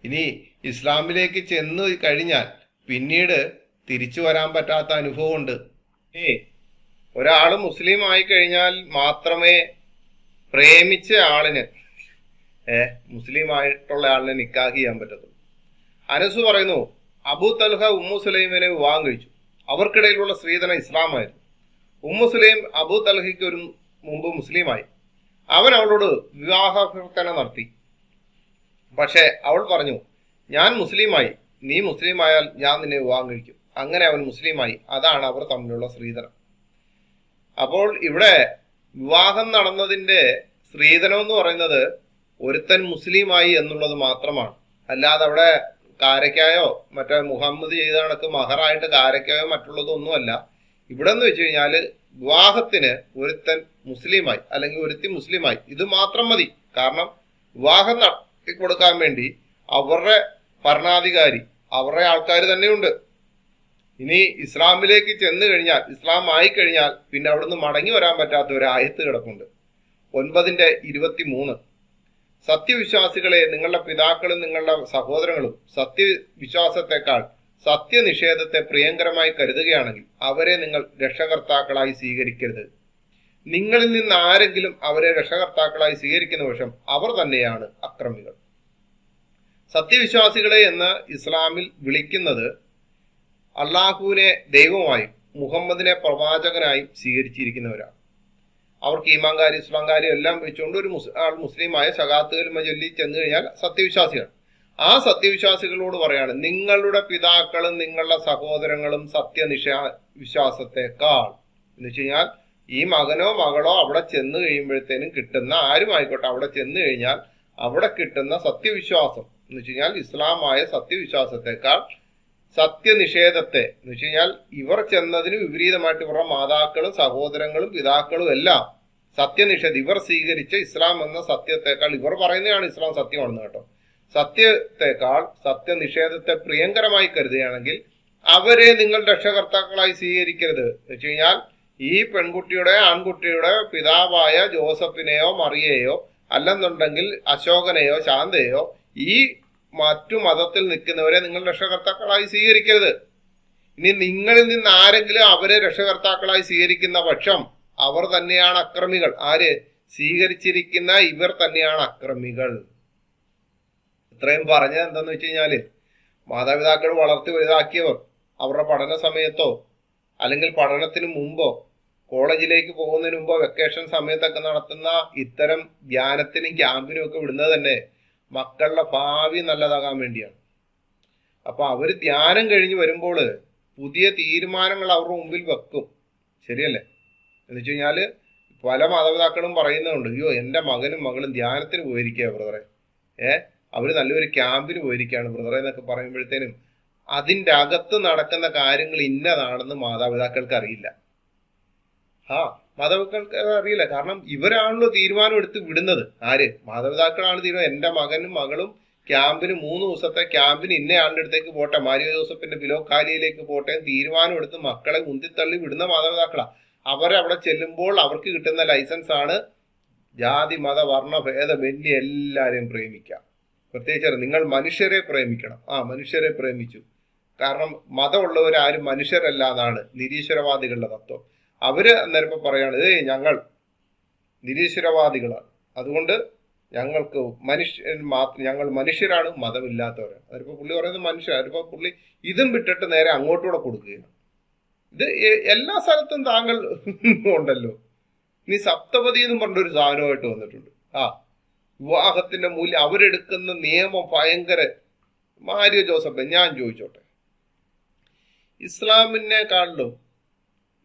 ഇനി ഇസ്ലാമിലേക്ക് ചെന്ന് കഴിഞ്ഞാൽ പിന്നീട് തിരിച്ചു വരാൻ പറ്റാത്ത അനുഭവമുണ്ട്. ഒരാള് മുസ്ലിം ആയി കഴിഞ്ഞാൽ മാത്രമേ പ്രേമിച്ച ആളിന് മുസ്ലിം ആയിട്ടുള്ള ആളിനെ നിക്കാഹ് ചെയ്യാൻ പറ്റത്തുള്ളൂ. അനസ് പറയുന്നു, അബൂ തൽഹ ഉമ്മു സുലൈമിനെ വിവാഹം കഴിച്ചു. അവർക്കിടയിലുള്ള സ്ത്രീധന ഇസ്ലാമായിരുന്നു. ഉമ്മു സുലൈം അബൂ തൽഹയ്ക്ക് ഒരു മുമ്പ് മുസ്ലിമായി. അവൻ അവളോട് വിവാഹാഭ്യർത്ഥന നടത്തി. പക്ഷെ അവൾ പറഞ്ഞു, ഞാൻ മുസ്ലിമായി, നീ മുസ്ലിമായാൽ ഞാൻ നിന്നെ വിവാഹം കഴിക്കും. അങ്ങനെ അവൻ മുസ്ലിമായി. അതാണ് അവർ തമ്മിലുള്ള സ്ത്രീധനം. അപ്പോൾ ഇവിടെ വിവാഹം നടന്നതിന്റെ സ്ത്രീധനം എന്ന് പറയുന്നത് ഒരുത്തൻ മുസ്ലിമായി എന്നുള്ളത് മാത്രമാണ്. അല്ലാതെ അവിടെ കാരക്കായോ മറ്റേ മുഹമ്മദ് ചെയ്ത കണക്ക് മഹറായിട്ട് കാരക്കായോ മറ്റുള്ളതോ ഒന്നുമല്ല. ഇവിടെ എന്ന് വെച്ച് കഴിഞ്ഞാല് വിവാഹത്തിന് ഒരുത്തൻ മുസ്ലിമായി അല്ലെങ്കിൽ ഒരുത്തി മുസ്ലിമായി, ഇത് മാത്രം മതി. കാരണം വിവാഹം നടത്തിക്കൊടുക്കാൻ വേണ്ടി അവരുടെ ഭരണാധികാരി അവരുടെ ആൾക്കാർ തന്നെയുണ്ട്. ഇനി ഇസ്ലാമിലേക്ക് ചെന്ന് കഴിഞ്ഞാൽ, ഇസ്ലാം ആയിക്കഴിഞ്ഞാൽ പിന്നെ അവിടുന്ന് മടങ്ങി വരാൻ പറ്റാത്ത ഒരു ആയത്ത് കിടപ്പുണ്ട്. 9:23. സത്യവിശ്വാസികളെ, നിങ്ങളുടെ പിതാക്കളും നിങ്ങളുടെ സഹോദരങ്ങളും സത്യവിശ്വാസത്തെക്കാൾ സത്യനിഷേധത്തെ പ്രിയങ്കരമായി കരുതുകയാണെങ്കിൽ അവരെ നിങ്ങൾ രക്ഷകർത്താക്കളായി സ്വീകരിക്കരുത്. നിങ്ങളിൽ നിന്ന് ആരെങ്കിലും അവരെ രക്ഷകർത്താക്കളായി സ്വീകരിക്കുന്ന പക്ഷം അവർ തന്നെയാണ് അക്രമികൾ. സത്യവിശ്വാസികളെ എന്ന് ഇസ്ലാമിൽ വിളിക്കുന്നത് അള്ളാഹുവിനെ ദൈവമായും മുഹമ്മദിനെ പ്രവാചകനായും സ്വീകരിച്ചിരിക്കുന്നവരാണ്. അവർക്ക് ഈമാൻകാരി ഇസ്ലാംകാരി എല്ലാം വെച്ചുകൊണ്ട് ഒരു ആൾ മുസ്ലിമായ ശകാത്ത് കലിമ ചൊല്ലി ചെന്നു കഴിഞ്ഞാൽ സത്യവിശ്വാസിയാണ്. ആ സത്യവിശ്വാസികളോട് പറയാണ്, നിങ്ങളുടെ പിതാക്കളും നിങ്ങളുടെ സഹോദരങ്ങളും വിശ്വാസത്തെക്കാൾ എന്ന് വെച്ച് കഴിഞ്ഞാൽ ഈ മകനോ മകളോ അവിടെ ചെന്ന് കഴിയുമ്പോഴത്തേനും കിട്ടുന്ന, ആരും ആയിക്കോട്ടെ, അവിടെ ചെന്ന് കഴിഞ്ഞാൽ അവിടെ കിട്ടുന്ന സത്യവിശ്വാസം എന്ന് വെച്ച് കഴിഞ്ഞാൽ ഇസ്ലാമായ സത്യവിശ്വാസത്തെക്കാൾ സത്യനിഷേധത്തെ എന്ന് വെച്ച് കഴിഞ്ഞാൽ ഇവർ ചെന്നതിന് വിപരീതമായിട്ട് ഇവരുടെ മാതാക്കളും സഹോദരങ്ങളും പിതാക്കളും എല്ലാം സത്യനിഷേധം, ഇവർ സ്വീകരിച്ച ഇസ്ലാം എന്ന സത്യത്തെക്കാൾ, ഇവർ പറയുന്നതാണ് ഇസ്ലാം സത്യമാണെന്ന് കേട്ടോ, സത്യത്തെക്കാൾ സത്യനിഷേധത്തെ പ്രിയങ്കരമായി കരുതുകയാണെങ്കിൽ അവരെ നിങ്ങൾ രക്ഷകർത്താക്കളായി സ്വീകരിക്കരുത്. എന്ന് വെച്ച് കഴിഞ്ഞാൽ ഈ പെൺകുട്ടിയുടെ ആൺകുട്ടിയുടെ പിതാവായ ജോസഫിനെയോ മറിയയോ അല്ലെന്നുണ്ടെങ്കിൽ അശോകനെയോ ശാന്തയോ ഈ മറ്റു മതത്തിൽ നിൽക്കുന്നവരെ നിങ്ങൾ രക്ഷകർത്താക്കളായി സ്വീകരിക്കരുത്. ഇനി നിങ്ങളിൽ നിന്ന് ആരെങ്കിലും അവരെ രക്ഷകർത്താക്കളായി സ്വീകരിക്കുന്ന പക്ഷം അവർ തന്നെയാണ് അക്രമികൾ. ആര്? സ്വീകരിച്ചിരിക്കുന്ന ഇവർ തന്നെയാണ് അക്രമികൾ. ഇത്രയും പറഞ്ഞത് എന്താന്ന് വെച്ച് കഴിഞ്ഞാല് മാതാപിതാക്കൾ വളർത്തി വലുതാക്കിയവർ അവരുടെ പഠന സമയത്തോ അല്ലെങ്കിൽ പഠനത്തിന് മുമ്പോ കോളേജിലേക്ക് പോകുന്നതിന് മുമ്പോ വെക്കേഷൻ സമയത്തൊക്കെ നടത്തുന്ന ഇത്തരം ധ്യാനത്തിനും ക്യാമ്പിനും ഒക്കെ വിടുന്നത് തന്നെ മക്കളുടെ ഭാവി നല്ലതാകാൻ വേണ്ടിയാണ്. അപ്പൊ അവര് ധ്യാനം കഴിഞ്ഞ് വരുമ്പോൾ പുതിയ തീരുമാനങ്ങൾ അവരുടെ മുമ്പിൽ വെക്കും. ശരിയല്ലേ? എന്ന് വെച്ച് കഴിഞ്ഞാല് പല മാതാപിതാക്കളും പറയുന്നുണ്ട്, അയ്യോ എൻ്റെ മകനും മകളും ധ്യാനത്തിന് പോയിരിക്കുക ബ്രദറെ, അവര് നല്ലൊരു ക്യാമ്പിന് പോയിരിക്കുകയാണ് ബ്രദറെ എന്നൊക്കെ പറയുമ്പോഴത്തേനും അതിൻ്റെ അകത്ത് നടക്കുന്ന കാര്യങ്ങൾ ഇന്നതാണെന്ന് മാതാപിതാക്കൾക്ക് അറിയില്ല. മാതാപിതാക്കൾക്ക് അറിയില്ല. കാരണം ഇവരാണല്ലോ തീരുമാനം എടുത്ത് വിടുന്നത്. ആര്? മാതാപിതാക്കളാണ് തീരുമാനം. എൻ്റെ മകനും മകളും ക്യാമ്പിന് 3 ദിവസത്തെ ക്യാമ്പിന് ഇന്ന ആളുടെ അടുത്തേക്ക് പോട്ടെ, മാരിയോ ജോസഫിന്റെ ബിലോക്കാലിയിലേക്ക് പോട്ടെ തീരുമാനം എടുത്ത് മക്കളെ ഉന്തിത്തള്ളി വിടുന്ന മാതാപിതാക്കളാ. അവരവിടെ ചെല്ലുമ്പോൾ അവർക്ക് കിട്ടുന്ന ലൈസൻസ് ആണ് ജാതി മത വർണ്ണ ഭേദമന്യേ എല്ലാവരെയും പ്രേമിക്കാം. പ്രത്യേകിച്ച് നിങ്ങൾ മനുഷ്യരെ പ്രേമിക്കണം. മനുഷ്യരെ പ്രേമിച്ചു. കാരണം മതമുള്ളവരാരും മനുഷ്യരല്ല എന്നാണ് നിരീശ്വരവാദികളുടെ തത്വം. അവര് അന്നേരം പറയാണ്, ഞങ്ങൾ നിരീശ്വരവാദികളാണ്, അതുകൊണ്ട് ഞങ്ങൾക്ക് ഞങ്ങൾ മനുഷ്യരാണ്, മതമില്ലാത്തവരാണ്. അതിപ്പോ പുള്ളി പറയുന്നത് മനുഷ്യർ. അതിപ്പോ പുള്ളി ഇതും വിട്ടിട്ട് നേരെ അങ്ങോട്ടൂടെ കൊടുക്കുകയാണ്. ഇത് എല്ലാ സ്ഥലത്തും താങ്കൾ ഉണ്ടല്ലോ. ഇനി സപ്തപതി എന്നും പറഞ്ഞൊരു സാധനമായിട്ട് വന്നിട്ടുണ്ട്. വിവാഹത്തിന്റെ മൂല്യം അവരെടുക്കുന്ന നിയമം ഭയങ്കര. മാരിയോ ജോസഫ്, ഞാൻ ചോദിച്ചോട്ടെ, ഇസ്ലാമിനെക്കാളിലും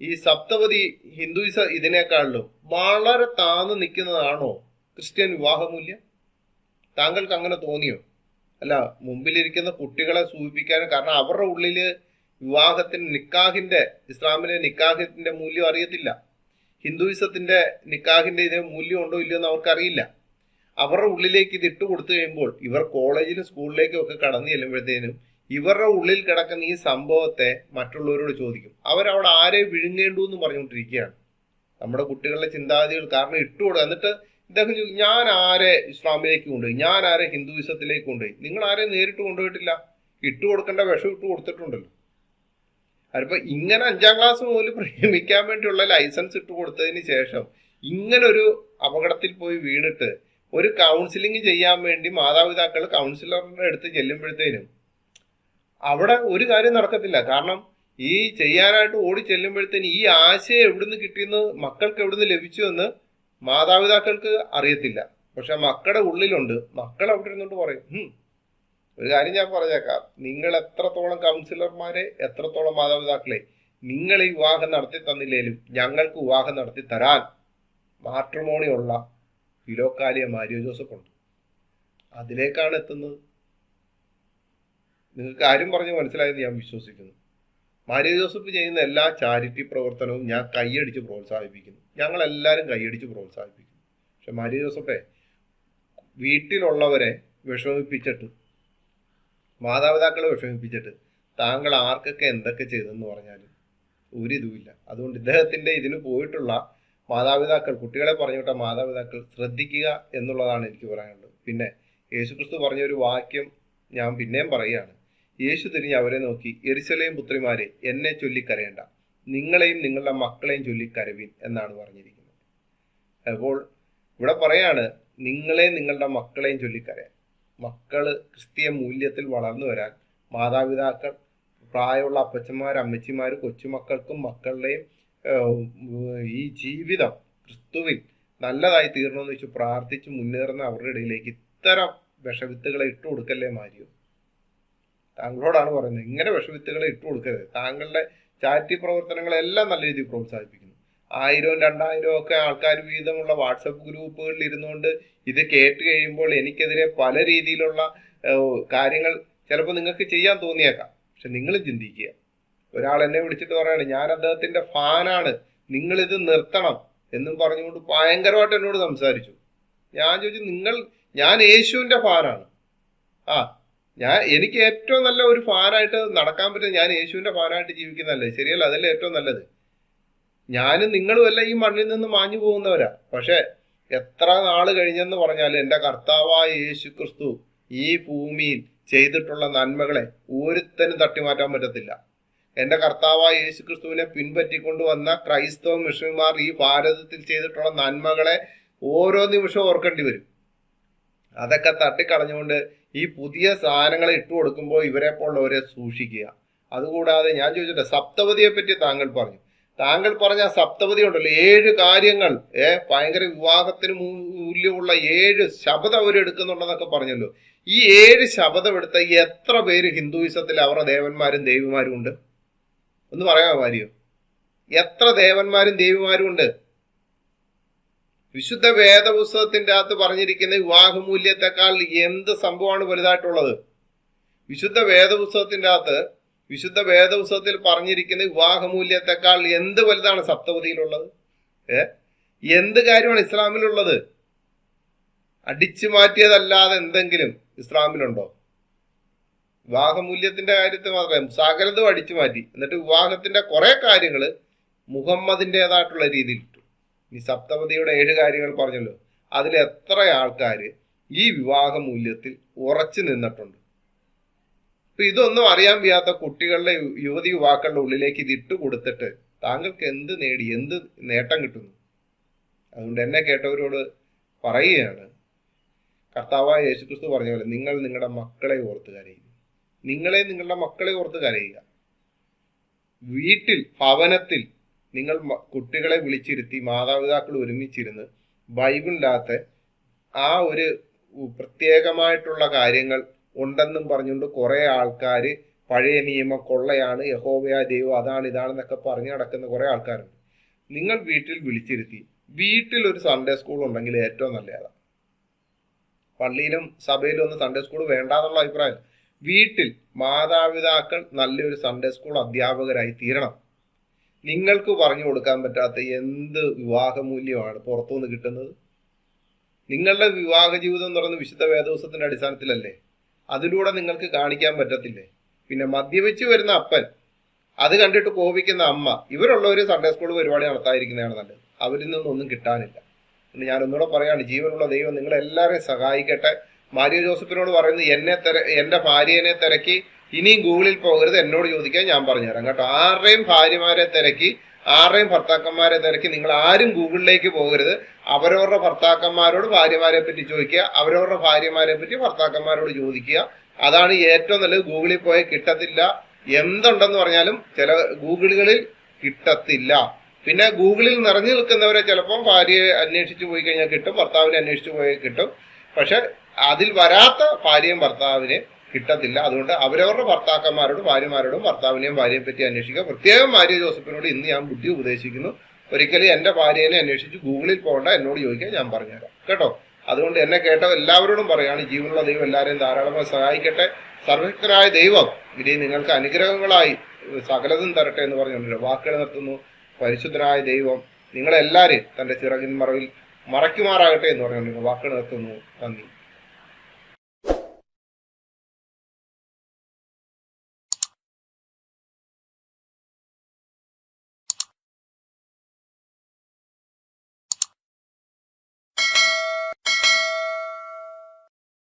ഈ സപ്തപതി ഇതിനേക്കാളിലും വളരെ താന്ന് നിൽക്കുന്നതാണോ ക്രിസ്ത്യൻ വിവാഹമൂല്യം? താങ്കൾക്ക് അങ്ങനെ തോന്നിയോ? അല്ല, മുമ്പിലിരിക്കുന്ന കുട്ടികളെ സൂചിപ്പിക്കാനും, കാരണം അവരുടെ ഉള്ളില് വിവാഹത്തിന് ഇസ്ലാമിലെ നിക്കാഹിന്റെ മൂല്യം അറിയത്തില്ല. ഹിന്ദുയിസത്തിന്റെ നിക്കാഹിന്റെ ഇതിന് മൂല്യം ഉണ്ടോ ഇല്ലയോ എന്ന് അവർക്കറിയില്ല. അവരുടെ ഉള്ളിലേക്ക് ഇത് ഇട്ട് കൊടുത്തു കഴിയുമ്പോൾ ഇവർ കോളേജിലും സ്കൂളിലേക്കും ഒക്കെ കടന്നു ചെല്ലുമ്പോഴത്തേനും ഇവരുടെ ഉള്ളിൽ കിടക്കുന്ന ഈ സംഭവത്തെ മറ്റുള്ളവരോട് ചോദിക്കും. അവരവിടെ ആരെ വിഴുങ്ങേണ്ടു എന്ന് പറഞ്ഞുകൊണ്ടിരിക്കുകയാണ് നമ്മുടെ കുട്ടികളുടെ ചിന്താഗതികൾ. കാരണം ഇട്ടുകൊടുക്കുക. എന്നിട്ട് ഇദ്ദേഹം ചോദിക്കും, ഞാൻ ആരെ ഇസ്ലാമിലേക്ക് കൊണ്ടുപോയി, ഞാൻ ആരെ ഹിന്ദുയിസത്തിലേക്ക് കൊണ്ടുപോയി? നിങ്ങൾ ആരെയും നേരിട്ട് കൊണ്ടുപോയിട്ടില്ല. ഇട്ടുകൊടുക്കേണ്ട വിഷം ഇട്ട് കൊടുത്തിട്ടുണ്ടല്ലോ. അതിപ്പോ ഇങ്ങനെ 5ാം ക്ലാസ് മുതൽ പ്രേമിക്കാൻ വേണ്ടിയുള്ള ലൈസൻസ് ഇട്ട് കൊടുത്തതിന് ശേഷം ഇങ്ങനൊരു അപകടത്തിൽ പോയി വീണിട്ട് ഒരു കൗൺസിലിംഗ് ചെയ്യാൻ വേണ്ടി മാതാപിതാക്കൾ കൗൺസിലറിന്റെ അടുത്ത് ചെല്ലുമ്പോഴത്തേനും അവിടെ ഒരു കാര്യം നടക്കത്തില്ല. കാരണം ഈ ചെയ്യാനായിട്ട് ഓടി ചെല്ലുമ്പോഴത്തേന് ഈ ആശയം എവിടുന്ന് കിട്ടിയെന്ന്, മക്കൾക്ക് എവിടുന്ന് ലഭിച്ചു എന്ന് മാതാപിതാക്കൾക്ക് അറിയത്തില്ല. പക്ഷെ മക്കളുടെ ഉള്ളിലുണ്ട്. മക്കൾ അവിടെ ഇരുന്നുകൊണ്ട് പറയും, ഒരു കാര്യം ഞാൻ പറഞ്ഞേക്കാം, നിങ്ങൾ എത്രത്തോളം കൗൺസിലർമാരെ, എത്രത്തോളം മാതാപിതാക്കളെ നിങ്ങൾ ഈ വിവാഹം നടത്തി തന്നില്ലേലും ഞങ്ങൾക്ക് വിവാഹം നടത്തി തരാൻ മാട്രിമോണി ഉള്ള ഫിലോക്കാലിയ മാരിയോ ജോസഫ് ഉണ്ട്. അതിലേക്കാണ് എത്തുന്നത്. നിങ്ങൾക്ക് കാര്യം പറഞ്ഞ് മനസ്സിലായെന്ന് ഞാൻ വിശ്വസിക്കുന്നു. മാരിയോ ജോസഫ് ചെയ്യുന്ന എല്ലാ ചാരിറ്റി പ്രവർത്തനവും ഞാൻ കൈയടിച്ച് പ്രോത്സാഹിപ്പിക്കുന്നു. ഞങ്ങളെല്ലാവരും കൈയടിച്ച് പ്രോത്സാഹിപ്പിക്കുന്നു. പക്ഷെ മാരിയോ ജോസഫെ, വീട്ടിലുള്ളവരെ വിഷമിപ്പിച്ചിട്ട്, മാതാപിതാക്കളെ വിഷമിപ്പിച്ചിട്ട് താങ്കൾ ആർക്കൊക്കെ എന്തൊക്കെ ചെയ്തെന്ന് പറഞ്ഞാലും ഒരിതുമില്ല. അതുകൊണ്ട് ഇദ്ദേഹത്തിന്റെ ഇതിന് പോയിട്ടുള്ള മാതാപിതാക്കൾ, കുട്ടികളെ പറഞ്ഞുവിട്ട മാതാപിതാക്കൾ ശ്രദ്ധിക്കുക എന്നുള്ളതാണ് എനിക്ക് പറയാനുള്ളത്. പിന്നെ യേശുക്രിസ്തു പറഞ്ഞൊരു വാക്യം ഞാൻ പിന്നെയും പറയുകയാണ്. യേശു തിരിഞ്ഞ് അവരെ നോക്കി, യെരുശലേം പുത്രിമാരെ, എന്നെ ചൊല്ലിക്കരയണ്ട, നിങ്ങളെയും നിങ്ങളുടെ മക്കളെയും ചൊല്ലിക്കരവിൻ എന്നാണ് പറഞ്ഞിരിക്കുന്നത്. അപ്പോൾ ഇവിടെ പറയാണ്, നിങ്ങളെ നിങ്ങളുടെ മക്കളെയും ചൊല്ലിക്കരയാൻ. മക്കള് ക്രിസ്തീയ മൂല്യത്തിൽ വളർന്നു വരാൻ മാതാപിതാക്കൾ, പ്രായമുള്ള അപ്പച്ചന്മാർ, അമ്മച്ചിമാർ കൊച്ചുമക്കൾക്കും മക്കളുടെയും ഈ ജീവിതം ക്രിസ്തുവിൽ നല്ലതായി തീരണമെന്ന് വെച്ച് പ്രാർത്ഥിച്ച് മുന്നേറുന്ന അവരുടെ ഇടയിലേക്ക് ഇത്തരം വിഷവിത്തുകളെ ഇട്ടു കൊടുക്കല്ലേ മാരിയോ? താങ്കളോടാണ് പറയുന്നത്, ഇങ്ങനെ വിഷവിത്തുകളെ ഇട്ടു കൊടുക്കരുത്. താങ്കളുടെ ചാരിറ്റി പ്രവർത്തനങ്ങളെല്ലാം നല്ല രീതിയിൽ പ്രോത്സാഹിപ്പിക്കുന്നു. 1000, 2000 ഒക്കെ ആൾക്കാർ വീതമുള്ള വാട്സപ്പ് ഗ്രൂപ്പുകളിൽ ഇരുന്നുകൊണ്ട് ഇത് കേട്ട് കഴിയുമ്പോൾ എനിക്കെതിരെ പല രീതിയിലുള്ള കാര്യങ്ങൾ ചിലപ്പോൾ നിങ്ങൾക്ക് ചെയ്യാൻ തോന്നിയേക്കാം. പക്ഷെ നിങ്ങൾ ചിന്തിക്കുക, ഒരാൾ എന്നെ വിളിച്ചിട്ട് പറയാണ്, ഞാൻ അദ്ദേഹത്തിന്റെ ഫാനാണ്, നിങ്ങളിത് നിർത്തണം എന്നും പറഞ്ഞുകൊണ്ട് ഭയങ്കരമായിട്ട് എന്നോട് സംസാരിച്ചു. ഞാൻ ചോദിച്ചു, ഞാൻ യേശുവിന്റെ ഫാനാണ്. എനിക്ക് ഏറ്റവും നല്ല ഒരു ഫാനായിട്ട് നടക്കാൻ പറ്റും, ഞാൻ യേശുവിന്റെ ഫാനായിട്ട് ജീവിക്കുന്നതല്ലേ, ശരിയല്ല? അതല്ലേ ഏറ്റവും നല്ലത്. ഞാനും നിങ്ങളും എല്ലാം ഈ മണ്ണിൽ നിന്ന് മാഞ്ഞു പോകുന്നവരാ. പക്ഷെ എത്ര നാള് കഴിഞ്ഞെന്ന് പറഞ്ഞാൽ എൻ്റെ കർത്താവായ യേശു ക്രിസ്തു ഈ ഭൂമിയിൽ ചെയ്തിട്ടുള്ള നന്മകളെ ഒരുത്തനും തട്ടിമാറ്റാൻ പറ്റത്തില്ല. എൻ്റെ കർത്താവായ യേശു ക്രിസ്തുവിനെ പിൻപറ്റിക്കൊണ്ടുവന്ന ക്രൈസ്തവ മിഷണറിമാർ ഈ ഭാരതത്തിൽ ചെയ്തിട്ടുള്ള നന്മകളെ ഓരോ നിമിഷവും ഓർക്കേണ്ടി വരും. അതൊക്കെ തട്ടിക്കളഞ്ഞുകൊണ്ട് ഈ പുതിയ സാധനങ്ങളെ ഇട്ടു കൊടുക്കുമ്പോൾ ഇവരെ പോലുള്ളവരെ സൂക്ഷിക്കുക. അതുകൂടാതെ ഞാൻ ചോദിച്ചിട്ട്, സപ്തപതിയെ പറ്റി താങ്കൾ പറഞ്ഞ സപ്തപതി ഉണ്ടല്ലോ, 7 കാര്യങ്ങൾ, ഭയങ്കര വിവാഹത്തിന് മൂല്യമുള്ള 7 ശപഥം അവരെടുക്കുന്നുണ്ടെന്നൊക്കെ പറഞ്ഞല്ലോ. ഈ 7 ശപഥം എടുത്ത എത്ര പേര് ഹിന്ദുയിസത്തിൽ അവരുടെ ദേവന്മാരും ദേവിമാരും ഉണ്ട്? ഒന്ന് പറയാമോ മാരിയോ? എത്ര ദേവന്മാരും ദേവിമാരും ഉണ്ട്? വിശുദ്ധ വേദപുസ്തകത്തിന്റെ അകത്ത് പറഞ്ഞിരിക്കുന്ന വിവാഹമൂല്യത്തെക്കാൾ എന്ത് സംഭവമാണ് വലുതായിട്ടുള്ളത്? വിശുദ്ധ വേദപുസ്തകത്തിൽ പറഞ്ഞിരിക്കുന്ന വിവാഹമൂല്യത്തെക്കാൾ എന്ത് വലുതാണ് സപ്തപതിയിലുള്ളത്? എന്ത് കാര്യമാണ് ഇസ്ലാമിലുള്ളത്? അടിച്ചു മാറ്റിയതല്ലാതെ എന്തെങ്കിലും ഇസ്ലാമിലുണ്ടോ? വിവാഹമൂല്യത്തിന്റെ കാര്യത്തിൽ മാത്രമേ സകലതും അടിച്ചു മാറ്റി. എന്നിട്ട് വിവാഹത്തിന്റെ കുറെ കാര്യങ്ങൾ മുഹമ്മദിൻ്റെതായിട്ടുള്ള രീതിയിൽ ഇട്ടു. ഈ സപ്തപതിയുടെ 7 കാര്യങ്ങൾ പറഞ്ഞല്ലോ, അതിൽ എത്ര ആൾക്കാർ ഈ വിവാഹമൂല്യത്തിൽ ഉറച്ചു നിന്നിട്ടുണ്ട്? ഇപ്പൊ ഇതൊന്നും അറിയാൻ വയ്യാത്ത കുട്ടികളുടെ, യുവതി യുവാക്കളുടെ ഉള്ളിലേക്ക് ഇത് ഇട്ട് കൊടുത്തിട്ട് താങ്കൾക്ക് എന്ത് നേടി, എന്ത് നേട്ടം കിട്ടുന്നു? അതുകൊണ്ട് എന്നെ കേട്ടവരോട് പറയുകയാണ്, കർത്താവായ യേശുക്രിസ്തു പറഞ്ഞ പോലെ നിങ്ങൾ നിങ്ങളുടെ മക്കളെ ഓർത്ത് കരയുക. നിങ്ങളുടെ മക്കളെ ഓർത്ത് കരയുക. വീട്ടിൽ, ഭവനത്തിൽ നിങ്ങൾ കുട്ടികളെ വിളിച്ചിരുത്തി മാതാപിതാക്കൾ ഒരുമിച്ചിരുന്ന് ബൈബിളിനകത്ത് ആ ഒരു പ്രത്യേകമായിട്ടുള്ള കാര്യങ്ങൾ ഉണ്ടെന്നും പറഞ്ഞുകൊണ്ട് കുറെ ആൾക്കാർ പഴയ നിയമ കൊള്ളയാണ്, യഹോവയായ ദൈവം അതാണ് ഇതാണെന്നൊക്കെ പറഞ്ഞു നടക്കുന്ന കുറെ ആൾക്കാരുണ്ട്. നിങ്ങൾ വീട്ടിൽ വിളിച്ചിരുത്തി, വീട്ടിൽ ഒരു സൺഡേ സ്കൂൾ ഉണ്ടെങ്കിൽ ഏറ്റവും നല്ലതാണ്. പള്ളിയിലും സഭയിലും ഒന്നും സൺഡേ സ്കൂൾ വേണ്ടാന്നുള്ള അഭിപ്രായം. വീട്ടിൽ മാതാപിതാക്കൾ നല്ലൊരു സൺഡേ സ്കൂൾ അധ്യാപകരായി തീരണം. നിങ്ങൾക്ക് പറഞ്ഞു കൊടുക്കാൻ പറ്റാത്ത എന്ത് വിവാഹമൂല്യമാണ് പുറത്തുനിന്ന് കിട്ടുന്നത്? നിങ്ങളുടെ വിവാഹ ജീവിതം എന്ന് പറയുന്നത് വിശുദ്ധ വേദപുസ്തകത്തിന്റെ അടിസ്ഥാനത്തിലല്ലേ? അതിലൂടെ നിങ്ങൾക്ക് കാണിക്കാൻ പറ്റത്തില്ലേ? പിന്നെ മദ്യപിച്ച് വരുന്ന അപ്പൻ, അത് കണ്ടിട്ട് കോപിക്കുന്ന അമ്മ, ഇവരുള്ളവർ സൺഡേ സ്കൂൾ പരിപാടി നടത്താതിരിക്കുന്നതാണ് നല്ലത്. അവരിൽ നിന്നൊന്നും കിട്ടാനില്ല. പിന്നെ ഞാൻ ഒന്നുകൂടെ പറയാണ്, ജീവനുള്ള ദൈവം നിങ്ങളെല്ലാവരെയും സഹായിക്കട്ടെ. മാരിയോ ജോസഫിനോട് പറയുന്നത്, എന്റെ ഭാര്യനെ തിരക്കി ഇനിയും ഗൂഗിളിൽ പോകരുത്, എന്നോട് ചോദിക്കാൻ ഞാൻ പറഞ്ഞുതരാം കേട്ടോ. ആരുടെയും ഭാര്യമാരെ തിരക്കി, ആരുടെയും ഭർത്താക്കന്മാരെ തിരക്കി നിങ്ങൾ ആരും ഗൂഗിളിലേക്ക് പോകരുത്. അവരവരുടെ ഭർത്താക്കന്മാരോട് ഭാര്യമാരെ പറ്റി ചോദിക്കുക, അവരവരുടെ ഭാര്യമാരെ പറ്റി ഭർത്താക്കന്മാരോട് ചോദിക്കുക. അതാണ് ഏറ്റവും നല്ലത്. ഗൂഗിളിൽ പോയി കിട്ടത്തില്ല. എന്തുണ്ടെന്ന് പറഞ്ഞാലും ചില ഗൂഗിളുകളിൽ കിട്ടത്തില്ല. പിന്നെ ഗൂഗിളിൽ നിറഞ്ഞു നിൽക്കുന്നവരെ ചിലപ്പം ഭാര്യയെ അന്വേഷിച്ച് പോയി കഴിഞ്ഞാൽ കിട്ടും, ഭർത്താവിനെ അന്വേഷിച്ച് പോയി കിട്ടും. പക്ഷെ അതിൽ വരാത്ത ഭാര്യയും ഭർത്താവിനെ കിട്ടത്തില്ല. അതുകൊണ്ട് അവരവരുടെ ഭർത്താക്കന്മാരോടും ഭാര്യമാരോടും ഭർത്താവിനെയും ഭാര്യയെ പറ്റി അന്വേഷിക്കുക. പ്രത്യേകം മാരിയോ ജോസഫിനോട് ഇന്ന് ഞാൻ ബുദ്ധി ഉപദേശിക്കുന്നു. ഒരിക്കലും എന്റെ ഭാര്യനെ അന്വേഷിച്ച് ഗൂഗിളിൽ പോകണ്ട, എന്നോട് ചോദിക്കാൻ ഞാൻ പറഞ്ഞുതരാം കേട്ടോ. അതുകൊണ്ട് എന്നെ കേട്ട എല്ലാവരോടും പറയാണ്, ജീവനുള്ള ദൈവം എല്ലാവരെയും ധാരാളമായി സഹായിക്കട്ടെ. സർവശക്തനായ ദൈവം ഇനി നിങ്ങൾക്ക് അനുഗ്രഹങ്ങളായി സകലതും തരട്ടെ എന്ന് പറഞ്ഞുകൊണ്ട് വാക്കുകൾ നിർത്തുന്നു. പരിശുദ്ധനായ ദൈവം നിങ്ങളെല്ലാവരെയും തന്റെ ചിറകിൻ മറവിൽ മറയ്ക്കുമാറാകട്ടെ എന്ന് പറഞ്ഞുകൊണ്ട് വാക്കുകൾ നിർത്തുന്നു. നന്ദി.